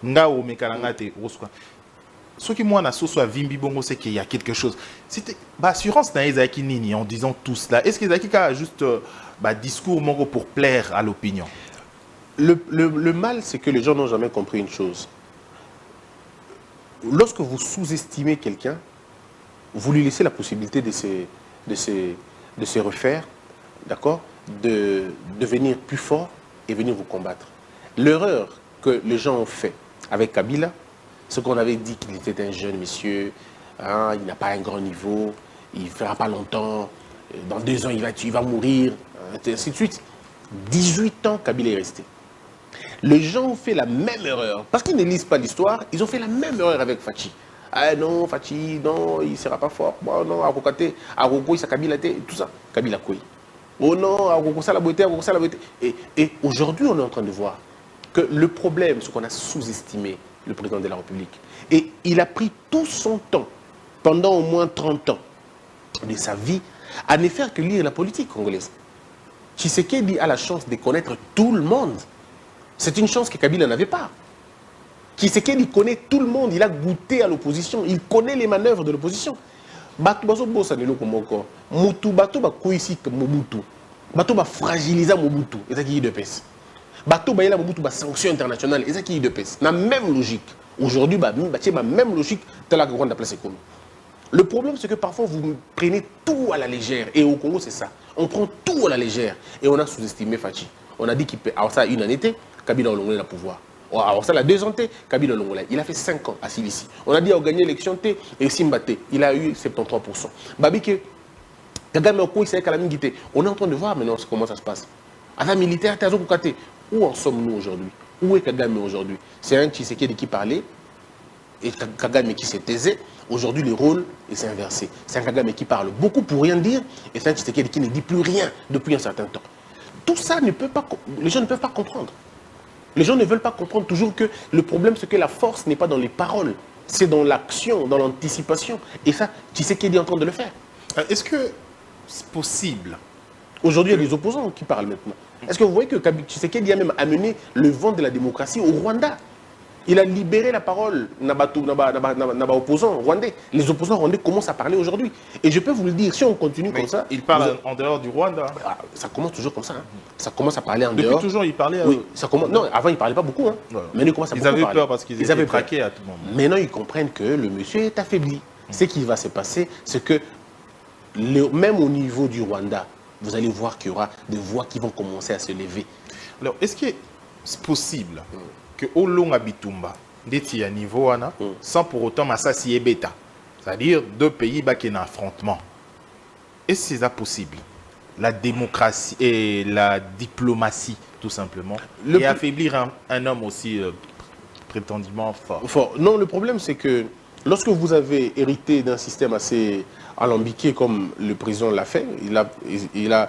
nga o mekalanga te roswa. Ce qui moi na so soit vimbi bongo c'est qu'il y a quelque chose. C'était assurance na Ezaki nini en disant tout cela. Est-ce que Ezaki a juste discours mongo pour plaire à l'opinion? Le mal c'est que les gens n'ont jamais compris une chose. Lorsque vous sous-estimez quelqu'un, vous lui laissez la possibilité de se refaire, d'accord, de devenir plus fort et venir vous combattre. L'erreur que les gens ont fait avec Kabila, c'est qu'on avait dit qu'il était un jeune monsieur, hein, il n'a pas un grand niveau, il ne fera pas longtemps, dans 2 ans il va mourir, et ainsi de suite. 18 ans, Kabila est resté. Les gens ont fait la même erreur, parce qu'ils ne lisent pas l'histoire, ils ont fait la même erreur avec Fachi. Ah non, Fachi, non, il ne sera pas fort. Oh non, Akokate, Akoko, il s'est Kabila, tout ça. Kabila Koui. Oh non, Akoko, ça la beauté, Akoko, ça la beauté. Et aujourd'hui, on est en train de voir que le problème, c'est qu'on a sous-estimé le président de la République. Et il a pris tout son temps, pendant au moins 30 ans de sa vie, à ne faire que lire la politique congolaise. Tshisekedi a la chance de connaître tout le monde. C'est une chance que Kabila n'avait pas. Tshisekedi connaît tout le monde, il a goûté à l'opposition, il connaît les manœuvres de l'opposition. Bato bazo bossa nelo komoko. Mutu bato ba koisi Mobutu. Bato ba fragiliser Mobutu, ezaki de pes. Bato ba yela Mobutu ba sanction internationale, ezaki de pes. Na même logique. Aujourd'hui ba même logique telle que Rwanda place comme. Le problème c'est que parfois vous prenez tout à la légère et au Congo c'est ça. On prend tout à la légère et on a sous-estimé Fachi. On a dit qu'il peut avoir ça une année, Kabila Olongole le pouvoir. Alors ça, la 2 ans, Kabila Olongole, il a fait 5 ans à Silici. On a dit qu'il a gagné l'élection et Simbate, il a eu 73%. Babike, Kagame Oko, il s'est calamité. On est en train de voir maintenant comment ça se passe. À la militaire, où en sommes-nous aujourd'hui? Où est Kagame aujourd'hui? C'est un Tshisekedi qui parlait et Kagame qui s'est taisé. Aujourd'hui, le rôle est inversé. C'est un Kagame qui parle beaucoup pour rien dire et c'est un Tshisekedi qui ne dit plus rien depuis un certain temps. Tout ça, les gens ne peuvent pas comprendre. Les gens ne veulent pas comprendre toujours que le problème, c'est que la force n'est pas dans les paroles, c'est dans l'action, dans l'anticipation. Et ça, Tshisekedi est en train de le faire. Est-ce que c'est possible? Aujourd'hui, il y a des opposants qui parlent maintenant. Est-ce que vous voyez que Tshisekedi a même amené le vent de la démocratie au Rwanda? Il a libéré la parole naba opposants rwandais. Les opposants rwandais commencent à parler aujourd'hui. Et je peux vous le dire, si on continue comme ça... Il parle en dehors du Rwanda. Ça commence toujours comme ça. Hein. Ça commence à parler en Depuis dehors. toujours, il parlait... Oui, ça commence... Non, avant, il ne parlait pas beaucoup. Hein. Ouais. Maintenant, il commence à ils beaucoup avaient parler. peur parce qu'ils étaient traqués à tout moment. Maintenant, ils comprennent que le monsieur est affaibli. Ce qui va se passer, c'est que même au niveau du Rwanda, vous allez voir qu'il y aura des voix qui vont commencer à se lever. Alors, est-ce que c'est possible que au long Bitumba, d'être à niveau sans pour autant Massassi et Beta, c'est-à-dire deux pays qui ont un affrontement, est-ce que c'est possible? La démocratie et la diplomatie, tout simplement, et affaiblir un homme aussi prétendument fort. Non, le problème, c'est que lorsque vous avez hérité d'un système assez alambiqué comme le président l'a fait, il a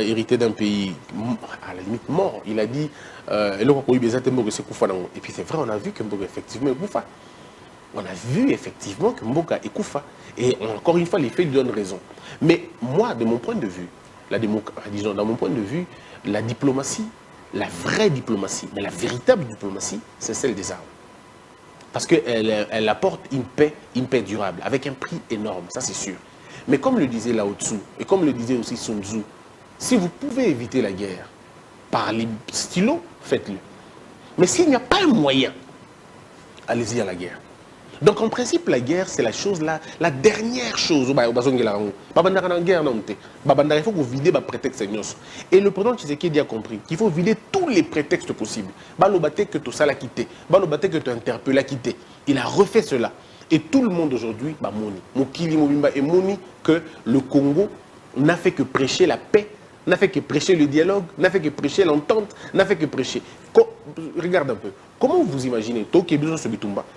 hérité d'un pays à la limite mort. Il a dit, et puis c'est vrai, on a vu que Mboka effectivement est Koufa. On a vu effectivement que Mboka est Koufa. Et encore une fois, les faits lui donnent raison. Mais moi, de mon point de vue, dans mon point de vue, la diplomatie, la vraie diplomatie, mais la véritable diplomatie, c'est celle des armes. Parce qu'elle apporte une paix durable, avec un prix énorme, ça c'est sûr. Mais comme le disait Lao Tzu, et comme le disait aussi Sun Tzu, si vous pouvez éviter la guerre par les stylos, faites-le. Mais s'il n'y a pas un moyen, allez-y à la guerre. Donc en principe, la guerre, c'est la chose, la dernière chose. Il faut que vous videz les prétextes. Et le président Tshisekedi a compris qu'il faut vider tous les prétextes possibles. Que tout ça l'a quitté. Que tu as interpellé l'a quitté. Il a refait cela. Et tout le monde aujourd'hui, Mokili Mobimba et Moni, que le Congo n'a fait que prêcher la paix, n'a fait que prêcher le dialogue, n'a fait que prêcher l'entente, n'a fait que prêcher. Regarde un peu. Comment vous imaginez,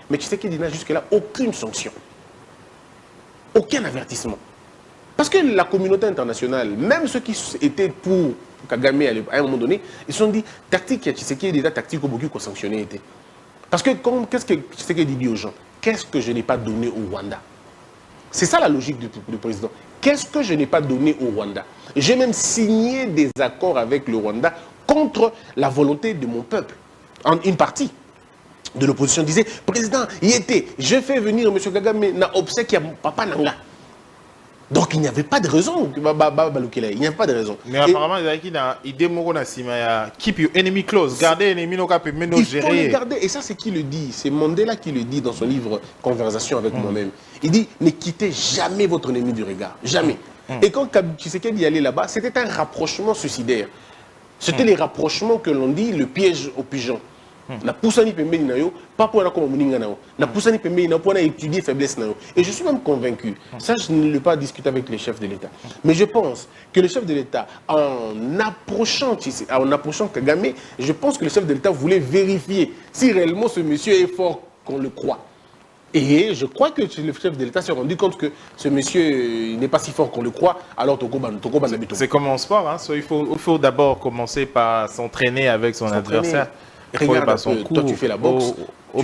mais Tshisekedi n'a jusque-là aucune sanction. Aucun avertissement. Parce que la communauté internationale, même ceux qui étaient pour Kagame à un moment donné, ils se sont dit, tactique, Tshisekedi est déjà tactique au Boku qu'on sanctionné. Parce que qu'est-ce que Tshisekedi dit aux gens? Qu'est-ce que je n'ai pas donné au Rwanda? C'est ça la logique du président. Qu'est-ce que je n'ai pas donné au Rwanda? J'ai même signé des accords avec le Rwanda contre la volonté de mon peuple. Une partie de l'opposition disait, président, je fais venir M. Kagame na obsèque à Papa Nanga. Donc il n'y avait pas de raison. Il n'y avait pas de raison. Mais apparemment, il dit keep your enemy close. Gardez l'ennemi, il faut le garder. Et ça, c'est qui le dit? C'est Mandela qui le dit dans son livre Conversation avec moi-même. Il dit, ne quittez jamais votre ennemi du regard. Jamais. Et quand Tshisekedi y allait là-bas, c'était un rapprochement suicidaire. C'était les rapprochements que l'on dit, le piège aux pigeons. Na poussani pembeni na yo, pas pour comme moninga na yo. Na poussani pembeni na pour étudier faiblesse na yo. Et je suis même convaincu, ça je ne l'ai pas discuté avec les chefs de l'État, mais je pense que le chef de l'État, en approchant Kagame, je pense que le chef de l'État voulait vérifier si réellement ce monsieur est fort qu'on le croit. Et je crois que le chef de l'État s'est rendu compte que ce monsieur n'est pas si fort qu'on le croit, alors Tokoban habite. C'est comme en sport, hein. Il faut d'abord commencer par s'entraîner avec son adversaire. Regarde un peu, toi tu fais la boxe, oui,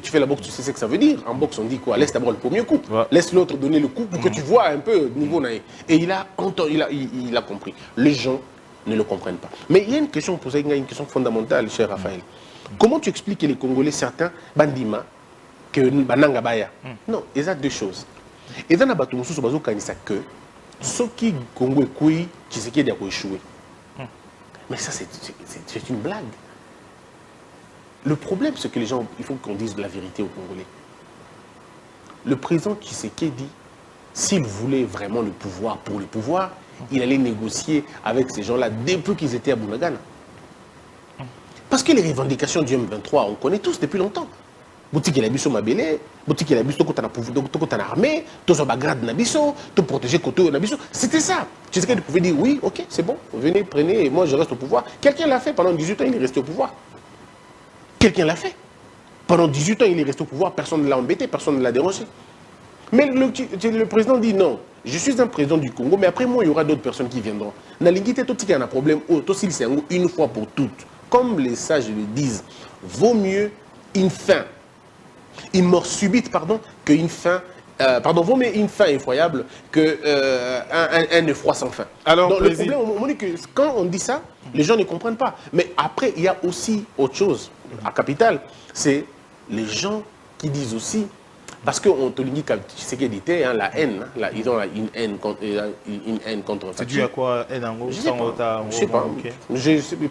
tu fais la boxe, tu sais ce que ça veut dire. En boxe on dit quoi? Laisse d'abord le premier coup, laisse l'autre donner le coup pour que tu vois un peu le niveau naïf. Et il a compris. Les gens ne le comprennent pas. Mais il y a une question posée, une question fondamentale, cher Raphaël. Comment tu expliques que les Congolais, certains, bandima, que bananga baya? Non, il y a deux choses. Et dans la bataille, que ceux qui Congo et Koui, Tshisekedi a échoué. Mais ça, c'est une blague. Le problème, c'est que les gens, il faut qu'on dise la vérité aux Congolais. Le président Tshisekedi, s'il voulait vraiment le pouvoir pour le pouvoir, il allait négocier avec ces gens-là depuis qu'ils étaient à Bunagana. Parce que les revendications du M23, on connaît tous depuis longtemps. Boutique la biso mabele, boutique la biso kota na armée, tous en bagrade na biso, tout protéger côté na biso. C'était ça. Tshisekedi pouvait dire oui, ok, c'est bon, venez, prenez, et moi je reste au pouvoir. Quelqu'un l'a fait pendant 18 ans, il est resté au pouvoir. Quelqu'un l'a fait. Pendant 18 ans, il est resté au pouvoir, personne ne l'a embêté, personne ne l'a dérangé. Mais le président dit non. je suis un président du Congo, mais après moi, il y aura d'autres personnes qui viendront. Nalingite, tout il y a un problème, une fois pour toutes. Comme les sages le disent, vaut mieux une mort subite, pardon, qu'une faim. Vaut mieux une faim effroyable que un effroi sans fin. Alors, donc, le problème, on dit que quand on dit ça, les gens ne comprennent pas. Mais après, il y a aussi autre chose à Capital, c'est les gens qui disent aussi, parce qu'on te dit ce qu'il était, hein, la haine, hein, ils ont une haine contre. C'est dû à quoi, haine en gros? Je ne sais pas.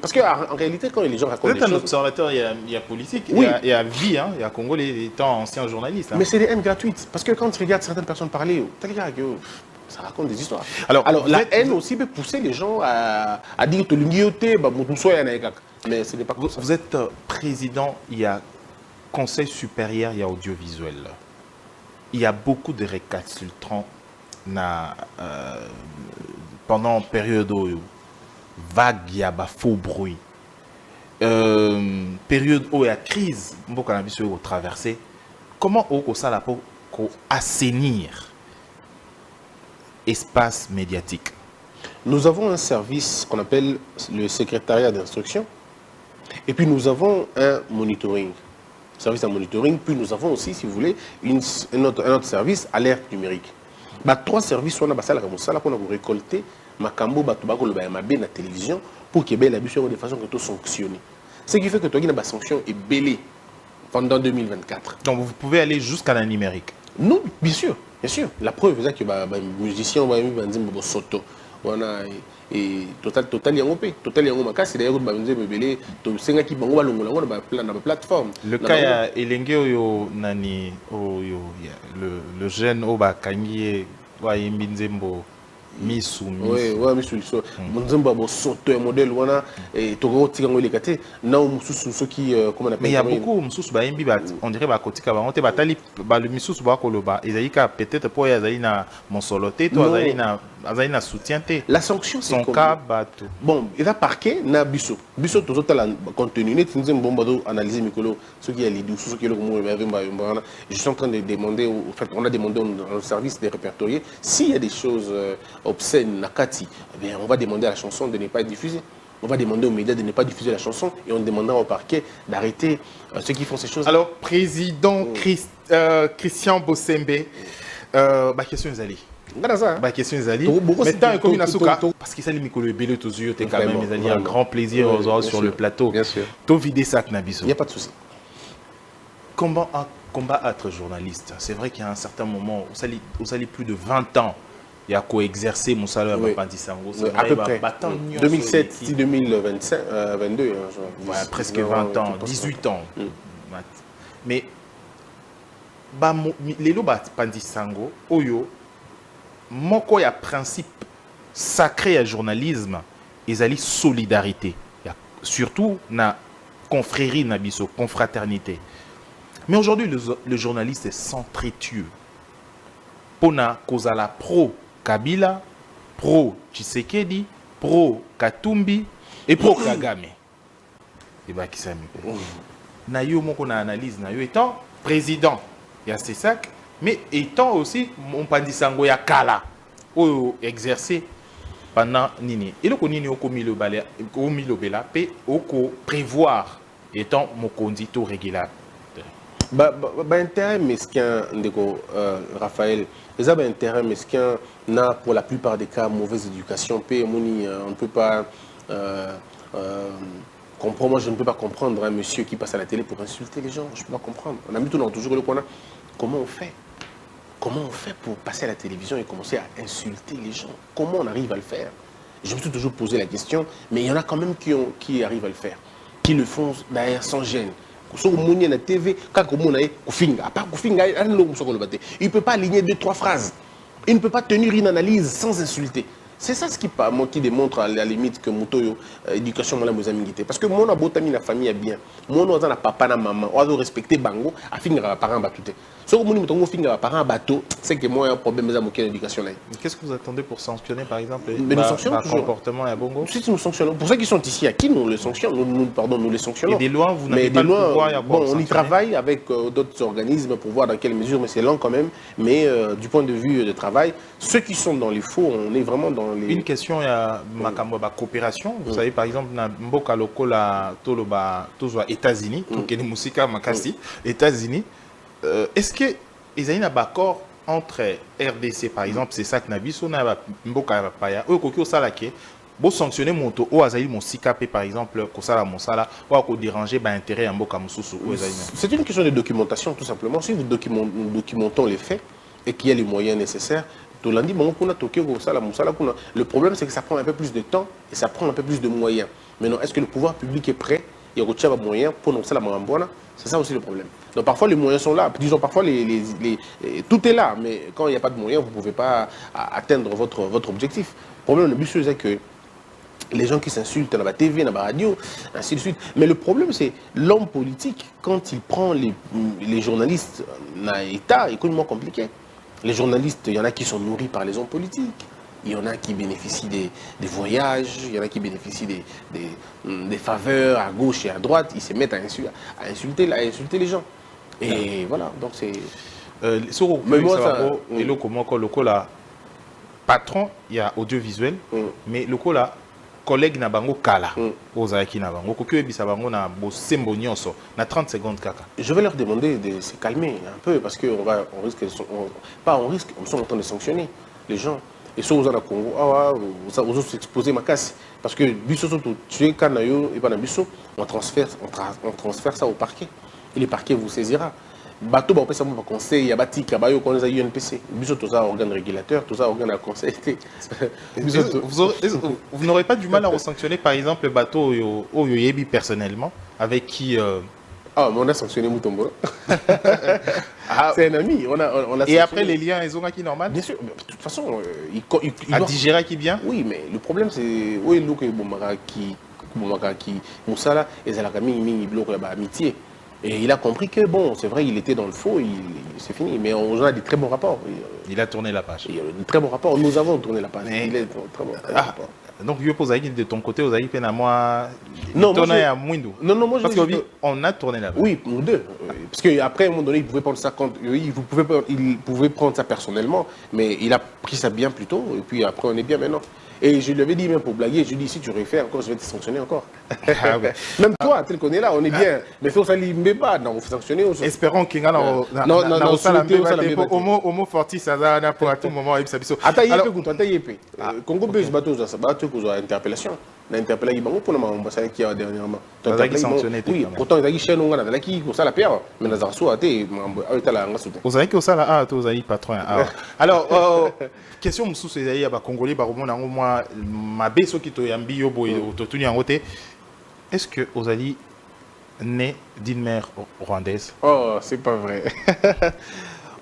Parce qu'en réalité, quand les gens racontent vous des êtes un choses... observateur, il y a politique, Oui. il y a vie, hein, il y a Congo, les temps anciens journalistes. Hein. Mais c'est des haines gratuites. Parce que quand tu regardes certaines personnes parler, ça raconte des histoires. Alors la haine aussi peut pousser les gens à dire que l'unité, mais ce n'est pas comme ça. Vous êtes président, il y a conseil supérieur, il y a audiovisuel. Il y a beaucoup de récalcitrants pendant une période où vague, il y a faux bruit. Période où il y a crise, beaucoup de traversée. Comment on ça pour assainir l'espace médiatique? Nous avons un service qu'on appelle le secrétariat d'instruction. Et puis nous avons un monitoring. Service de monitoring. Puis nous avons aussi, si vous voulez, un autre service, alerte numérique. Trois services sont là pour récolter ma la télévision pour qu'il y ait de façon que tout sanctionné. Ce qui fait que tu as une sanction est bellée pendant 2024. Donc vous pouvez aller jusqu'à la numérique? Non, bien sûr. Bien sûr. La preuve, c'est que les musiciens vont soto. Et total yango pe total yango makasi d'ailleurs babenze bebele to senga ki bango balongola ngona ba plateforme le cas ya elenge oyo nani oyo le jeune oba kangi wa yimbi nzembo misu ouais misu so nzembo bo soto ya modèle wana et to go tika ngoli kate na mususu soki comment on appelle. Mais il y a beaucoup mususu ba yimbi ba on dirait ba kotika ba on te batali ba le mususu ba koloba ezalika peut-être pour ya zalina monsoloté to azalina soutien te. La sanction c'est son cas bateau. Bon, il va parquer na biso tout la contenu net nzembo mbado analyser mikolo ce qui est l'idée ce qui est le mot je suis en train de demander au fait on a demandé au service des répertoriés s'il y a des choses obscènes nakati, eh bien on va demander à la chanson de ne pas être diffusée. On va demander aux médias de ne pas diffuser la chanson et on demandera au parquet d'arrêter ceux qui font ces choses. Alors, président Christian Bossembe, ma question est allée. Ma question est allée. Maintenant, comme parce que ça, les micros, belé tous yeux, t'es quand même, ils un grand plaisir sur le plateau. Bien sûr. Tout vider ça, Knabiso. Il n'y a pas de souci. Combat être journaliste. C'est vrai qu'il y a un certain moment, vous allez plus de 20 ans. Il y a coexercé mon salaire à Pantisango. À peu près. 2007-2022. Ouais, presque 20 ans, 18 ans. Mais, les lots Pantisango, Oyo, moko ya principe sacré à journalisme, ils allaient solidarité. Surtout, na confrérie, na biso, confraternité. Mais aujourd'hui, le journaliste est centrétueux. Pona kozala pro Kabila, pro Tshisekedi, pro Katumbi et pro Kagame. Et bah qui s'aime. Na yo moko na analyse na yo étant président, il y a ces sacs, mais étant aussi mon Pandisango ya kala ou exercé pendant nini. Et le konini oko milo bela pe oko prévoir étant mon condito régulier. Intérêt mesquin ndeko Raphaël. Les intérêts mesquins n'a pour la plupart des cas mauvaise éducation. On ne peut pas comprendre. Moi, je ne peux pas comprendre un monsieur qui passe à la télé pour insulter les gens. Je ne peux pas comprendre. On a mis toujours le point. Comment on fait? Comment on fait pour passer à la télévision et commencer à insulter les gens? Comment on arrive à le faire? Je me suis toujours posé la question, mais il y en a quand même qui arrivent à le faire, qui le font d'ailleurs sans gêne. Il ne peut pas aligner 2-3 phrases. Il ne peut pas tenir une analyse sans insulter. C'est ça ce qui démontre à la limite que Moutoyo, éducation, moi, la amitié. Parce que moi, on a la famille est bien. Moi, on a papa, na maman, on doit respecter Bango, à finir les parents battus. Si on a finir les parents bateau, c'est que moi, un problème avec l'éducation. Qu'est-ce que vous attendez pour sanctionner, par exemple, mais nous sanctionnons toujours. Comportement à Bongo? Si nous sanctionnons, pour ceux qui sont ici, à qui nous les sanctionnons, nous les sanctionnons. Et des lois, vous n'avez pas le pouvoir à bon, on y travaille avec d'autres organismes pour voir dans quelle mesure, mais c'est lent quand même. Mais du point de vue de travail, ceux qui sont dans les faux, on est vraiment dans les... Une question, il y a ma coopération. Vous savez, par exemple, dans Mboka Lokola, Toloba, Tozwa, États-Unis, Musika, Makasi, États-Unis, est-ce que ils ont un accord entre RDC, par exemple, c'est ça que Nabiso, Mboka Paya, eux, Kokyo Salake, vous sanctionnez mon taux, ou Azaï, mon sikapé, par exemple, Kosala Monsala, ou à déranger intérêt à Mboka Moussoussou. C'est une question de documentation, tout simplement. Si nous documentons les faits et qu'il y a les moyens nécessaires, le problème, c'est que ça prend un peu plus de temps et ça prend un peu plus de moyens. Maintenant, est-ce que le pouvoir public est prêt? Il y a des moyens pour nous faire la Marambouana. C'est ça aussi le problème. Donc parfois les moyens sont là. Disons parfois tout est là, mais quand il n'y a pas de moyens, vous ne pouvez pas atteindre votre objectif. Le problème le plus c'est que les gens qui s'insultent dans la TV, dans la radio, ainsi de suite. Mais le problème c'est l'homme politique, quand il prend les journalistes dans l'état, c'est complètement compliqué. Les journalistes, il y en a qui sont nourris par les hommes politiques. Il y en a qui bénéficient des voyages, il y en a qui bénéficient des faveurs à gauche et à droite. Ils se mettent à insulter les gens. Et voilà, donc c'est... Mais moi, ça... Et le patron, il y a audiovisuel, mais le collègue na bango kala ozaki na bango kokyo ebisa bango na bosembo nyonso na 30 secondes kaka. Je vais leur demander de se calmer un peu parce que on risque on sont en train de sanctionner les gens. Et sur aux Congo, vous exposez ma casse parce que biso surtout tu es kanayo et pas na biso, on transfère ça au parquet et le parquet vous saisira. Bateau ba pesa mo conseil ya batika ba yo connaît UNPC. Biso tout ça organe régulateur, tout ça organe à conseil. Vous n'aurez pas du mal à sanctionner par exemple le bateau au Yebi personnellement avec qui Ah, mais on a sanctionné Moutombo. C'est un ami. Et après, les liens, ils ont qui normal? Bien sûr. De toute façon, il doit... digérer qui bien? Oui, mais le problème, c'est... Oui, le qui Moussala, et Zalakami, il bloque amitié. Et il a compris que, bon, c'est vrai, il était dans le faux, c'est fini. Mais on a des très bons rapports. Il a tourné la page. Il y a de très bons rapports. Nous avons tourné la page. Il est très bon rapport. Donc, je pose de ton côté, vous avez fait à moi. Non, moi, parce qu'on a tourné la page. Oui, nous deux. Parce qu'après, à un moment donné, il pouvait prendre ça il pouvait prendre ça personnellement, mais il a pris ça bien plus tôt. Et puis après, on est bien maintenant. Et je lui avais dit, même pour blaguer, je lui ai dit, si tu refais encore, je vais te sanctionner encore. Ah, ouais. Même toi, tel qu'on est là, on est bien. Mais il faut ça ne pas, non, on faut sanctionner aussi. Espérons qu'il y a homo fortis, ça va pour à tout moment. Congo Belge, bateau, interpellation. L'interpellation, il pour l'ambassade qui a dernièrement. Oui, pourtant, il y a chaîne, on a qui pour ça la pierre. Mais nous avons souhaité, vous avez que ça là, vous avez patron. Alors, question sous ces aïe, Congolais, moi, ma baisse qui te yambi yobo et autotuni en côté. Est-ce que vous avez né d'une mère rwandaise? Oh, c'est pas vrai.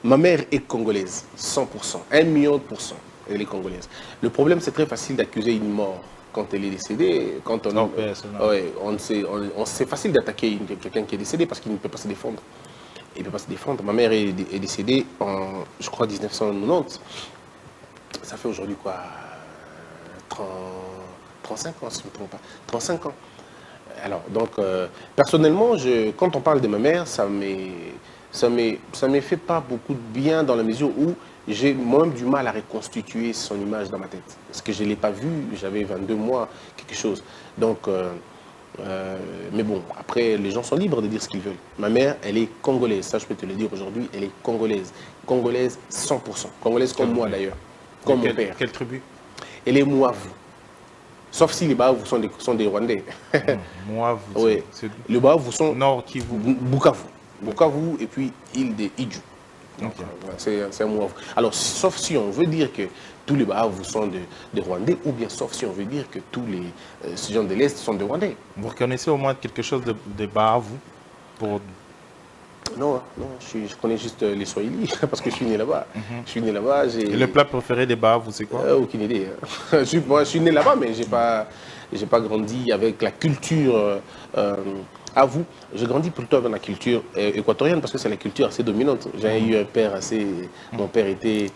Ma mère est congolaise, 100%, 1 million %. Elle est congolaise. Le problème, c'est très facile d'accuser une mort quand elle est décédée. Quand on, c'est facile d'attaquer quelqu'un qui est décédé parce qu'il ne peut pas se défendre. Il ne peut pas se défendre. Ma mère est décédée en, je crois, 1990. Ça fait aujourd'hui quoi 35 ans, si je ne me trompe pas. 35 ans. Alors, donc, personnellement, quand on parle de ma mère, ça ne me fait pas beaucoup de bien dans la mesure où j'ai moi-même du mal à reconstituer son image dans ma tête. Parce que je ne l'ai pas vue, j'avais 22 mois, quelque chose. Donc, mais bon, après, les gens sont libres de dire ce qu'ils veulent. Ma mère, elle est congolaise, ça je peux te le dire aujourd'hui, elle est congolaise. Congolaise 100%. Congolaise comme moi d'ailleurs, comme mon père. Quelle tribu? Elle est Mouavu. Sauf si les Bahavus sont des Rwandais. Mouavu. Oui. Les Bahavus sont Nord Kivu. Bukavu. Bukavu et puis île de Idju. Okay. C'est un Mouavu. Alors, sauf si on veut dire que tous les Bahavus sont des Rwandais, ou bien sauf si on veut dire que tous ces gens de l'Est sont des Rwandais. Vous reconnaissez au moins quelque chose de Bahavu pour... Non, non, je connais juste les Swahili parce que je suis né là-bas. Je suis né là-bas. Et le plat préféré des Bahavou, c'est quoi? Aucune idée. Moi, je suis né là-bas, mais j'ai pas grandi avec la culture. À vous, j'ai grandi plutôt avec la culture équatorienne parce que c'est la culture assez dominante. J'ai eu un père assez. Mon père était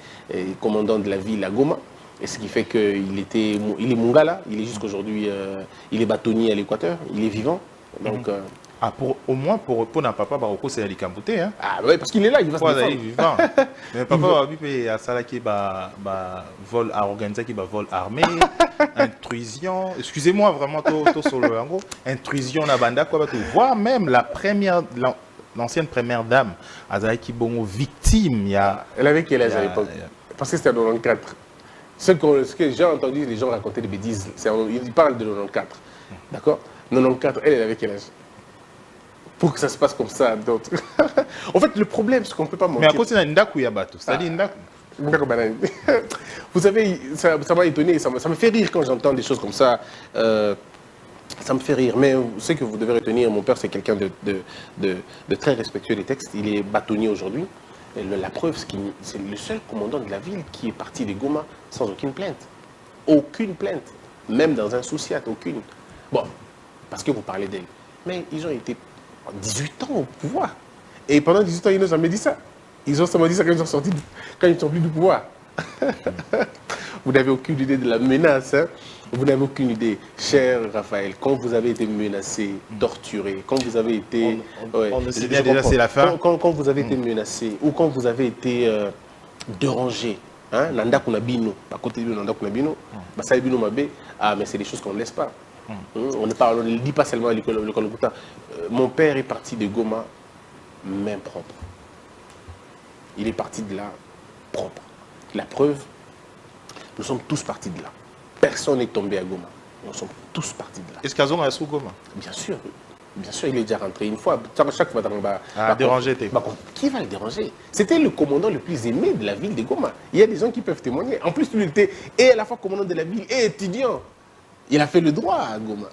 commandant de la ville à Goma. Et ce qui fait qu'il il est Mongala, il est jusqu'aujourd'hui, il est bâtonnier à l'Équateur, il est vivant. Donc, Ah, au moins pour un papa Baroko, c'est Ali Kambouté, hein? ah ouais, parce qu'il est là, il va se Il est défendre. vivant. Mais papa Babi a ça qui vol à organiser qui vol armé, intrusion. Excusez-moi vraiment tout sur le en gros. Intrusion na banda quoi tu vois même l'ancienne première dame Azaki Bongo victime il y a. Elle avait quel âge à l'époque? Parce que c'était en 94. Ce que j'ai entendu les gens raconter des bêtises, ils parlent de 94. D'accord? 94, elle avait quel âge? Pour que ça se passe comme ça, d'autres. En fait, le problème, c'est qu'on ne peut pas mentir. Mais à cause de Ndaku Yabato, c'est-à-dire Ndaku. Vous savez, ça m'a étonné, ça me fait rire quand j'entends des choses comme ça. Ça me fait rire. Mais ce que vous devez retenir, mon père, c'est quelqu'un de très respectueux des textes. Il est bâtonnier aujourd'hui. La preuve, c'est le seul commandant de la ville qui est parti de Goma sans aucune plainte. Aucune plainte. Même dans un souciat, aucune. Bon, parce que vous parlez d'elle. Mais ils ont été 18 ans au pouvoir. Et pendant 18 ans, ils n'ont jamais dit ça. Ils ont seulement dit ça quand ils sont plus du pouvoir. Vous n'avez aucune idée de la menace. Hein? Vous n'avez aucune idée. Cher Raphaël, quand vous avez été menacé, torturé, quand vous avez été... On ne sait bien déjà c'est la fin. Quand vous avez été menacé ou quand vous avez été dérangé, hein? Nanda Kunabino, à côté de Nanda Kunabino, Basaibino Mabe, ah mais c'est des choses qu'on ne laisse pas. On ne dit pas seulement à l'école. Mon père est parti de Goma, main propre. Il est parti de là, propre. La preuve, nous sommes tous partis de là. Personne n'est tombé à Goma. Nous sommes tous partis de là. Est-ce qu'Azon a sous Goma? Bien sûr, il est déjà rentré une fois. Chaque fois, déranger qui va le déranger? C'était le commandant le plus aimé de la ville de Goma. Il y a des gens qui peuvent témoigner. En plus, lui était et à la fois commandant de la ville et étudiant. Il a fait le droit à Goma.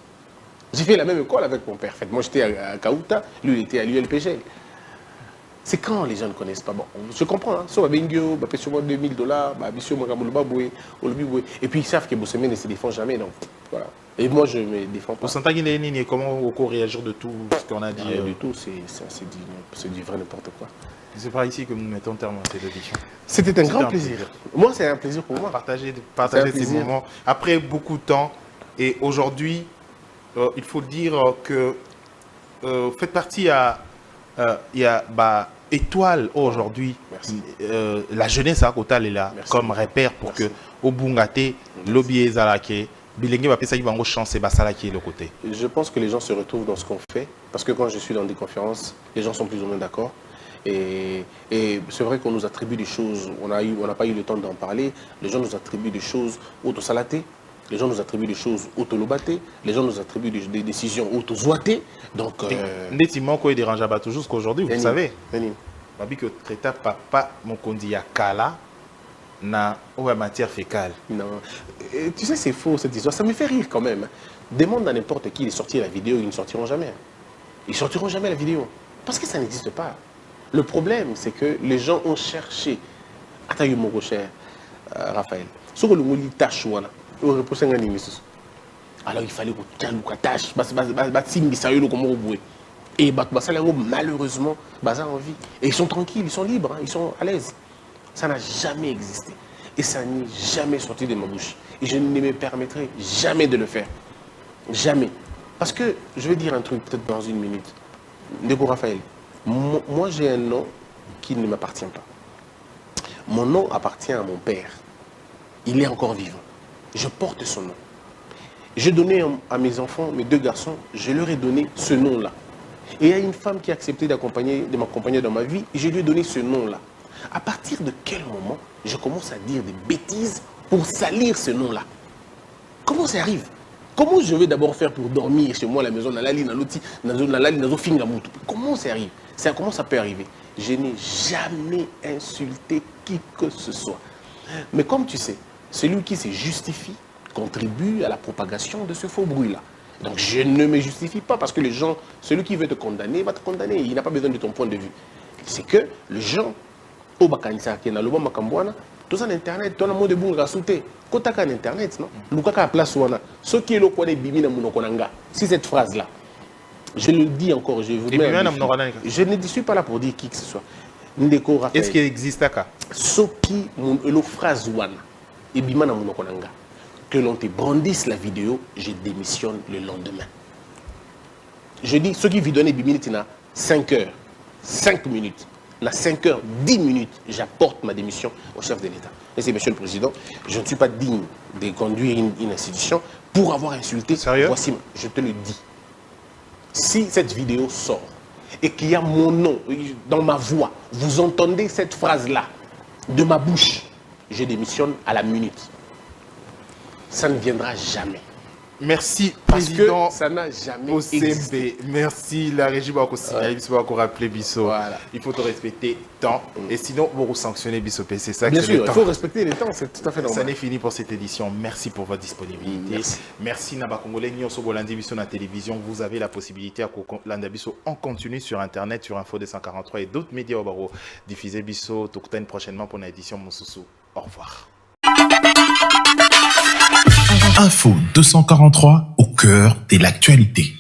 J'ai fait la même école avec mon père. Moi, j'étais à Kauta, lui, il était à l'ULPG. C'est quand les gens ne connaissent pas. Bon, je comprends. Hein. Sur Bengio, sur $2000, et puis ils savent que Bossemé ne se défend jamais. Donc, voilà. Et moi, je ne me défends pas. Vous sentez comment au cours réagir de tout ce qu'on a dit du tout, c'est du vrai n'importe quoi. C'est par ici que nous mettons terme à cette édition. C'était un grand plaisir. Moi, c'est un plaisir pour moi. Partager ces moments. Après beaucoup de temps, et aujourd'hui, il faut dire que vous faites partie il y a étoile aujourd'hui. La jeunesse à côté est là. Merci. Comme repère pour que au Bungate, lobby Zalake, Bilingue va passer une chance et Basalaki le côté. Je pense que les gens se retrouvent dans ce qu'on fait parce que quand je suis dans des conférences, les gens sont plus ou moins d'accord. Et c'est vrai qu'on nous attribue des choses, on n'a pas eu le temps d'en parler. Les gens nous attribuent des choses auto-salaté, les gens nous attribuent des choses auto-lobaté, les gens nous attribuent des décisions auto-zoité. Donc, nettement, quoi, il dérange pas toujours jusqu'aujourd'hui, vous savez. Babi que traita papa, mon condi à Kala, na matière fécale. Non. Et tu sais, c'est faux cette histoire. Ça me fait rire quand même. Demande à n'importe qui de sortir la vidéo, ils ne sortiront jamais. Ils ne sortiront jamais la vidéo. Parce que ça n'existe pas. Le problème, c'est que les gens ont cherché. Attends, mon cher Raphaël. Ce que le tâche, alors il fallait que tu tâche. Et malheureusement, en vie. Et ils sont tranquilles, ils sont libres, hein, ils sont à l'aise. Ça n'a jamais existé. Et ça n'est jamais sorti de ma bouche. Et je ne me permettrai jamais de le faire. Jamais. Parce que, je vais dire un truc peut-être dans une minute. Ndeko Raphaël, moi j'ai un nom qui ne m'appartient pas. Mon nom appartient à mon père. Il est encore vivant. Je porte son nom. J'ai donné à mes enfants, mes 2 garçons, je leur ai donné ce nom-là. Et il y a une femme qui a accepté de m'accompagner dans ma vie, et je lui ai donné ce nom-là. À partir de quel moment je commence à dire des bêtises pour salir ce nom-là? Comment ça arrive? Comment je vais d'abord faire pour dormir chez moi à la maison, comment ça arrive? Comment ça peut arriver? Je n'ai jamais insulté qui que ce soit. Mais comme tu sais, celui qui se justifie contribue à la propagation de ce faux bruit-là. Donc je ne me justifie pas parce que les gens, celui qui veut te condamner, va te condamner. Il n'a pas besoin de ton point de vue. C'est que les gens, au Bakanisa, qui est dans le bon Makambouana, tout ça en Internet, tout le monde est bon à sauter. Quand tu as en Internet, non? Lukaka a place ouana. Ce qui est le quoi des bimina monokonanga. Si cette phrase-là, je le dis encore, je vous mets un défi. Je ne suis pas là pour dire qui que ce soit. Est-ce qu'il existe un cas? Ce qui est la phrase ouana, et bimana monokonanga. Que l'on te brandisse la vidéo, je démissionne le lendemain. Je dis, ceux qui vous donnent 10 minutes, il y a 5 heures, 5 minutes. Il y a 5 heures, 10 minutes, j'apporte ma démission au chef de l'État. Et c'est Monsieur le Président, je ne suis pas digne de conduire une institution pour avoir insulté. Sérieux? Voici, je te le dis. Si cette vidéo sort et qu'il y a mon nom dans ma voix, vous entendez cette phrase-là de ma bouche, je démissionne à la minute. Ça ne viendra jamais. Merci, Parce Président. que ça n'a jamais OCMP. existé. Merci, la régie va encore signaler, va encore rappeler Bisso. Voilà. Il faut te respecter temps. Et sinon, vous vous sanctionnez Bisso. C'est ça que Bien c'est sûr, le il temps. faut respecter les temps, c'est tout à fait Ça normal. n'est fini pour cette édition. Merci pour votre disponibilité. Merci Naba Congolais. Nyonso Bolandi Bisso na télévision. Vous avez la possibilité à Landa Bisso en continu sur Internet, sur Info 243 et d'autres médias au barreau. Diffuser Bisso, Tokten prochainement pour une édition Moussoussou. Au revoir. Info 243 au cœur de l'actualité.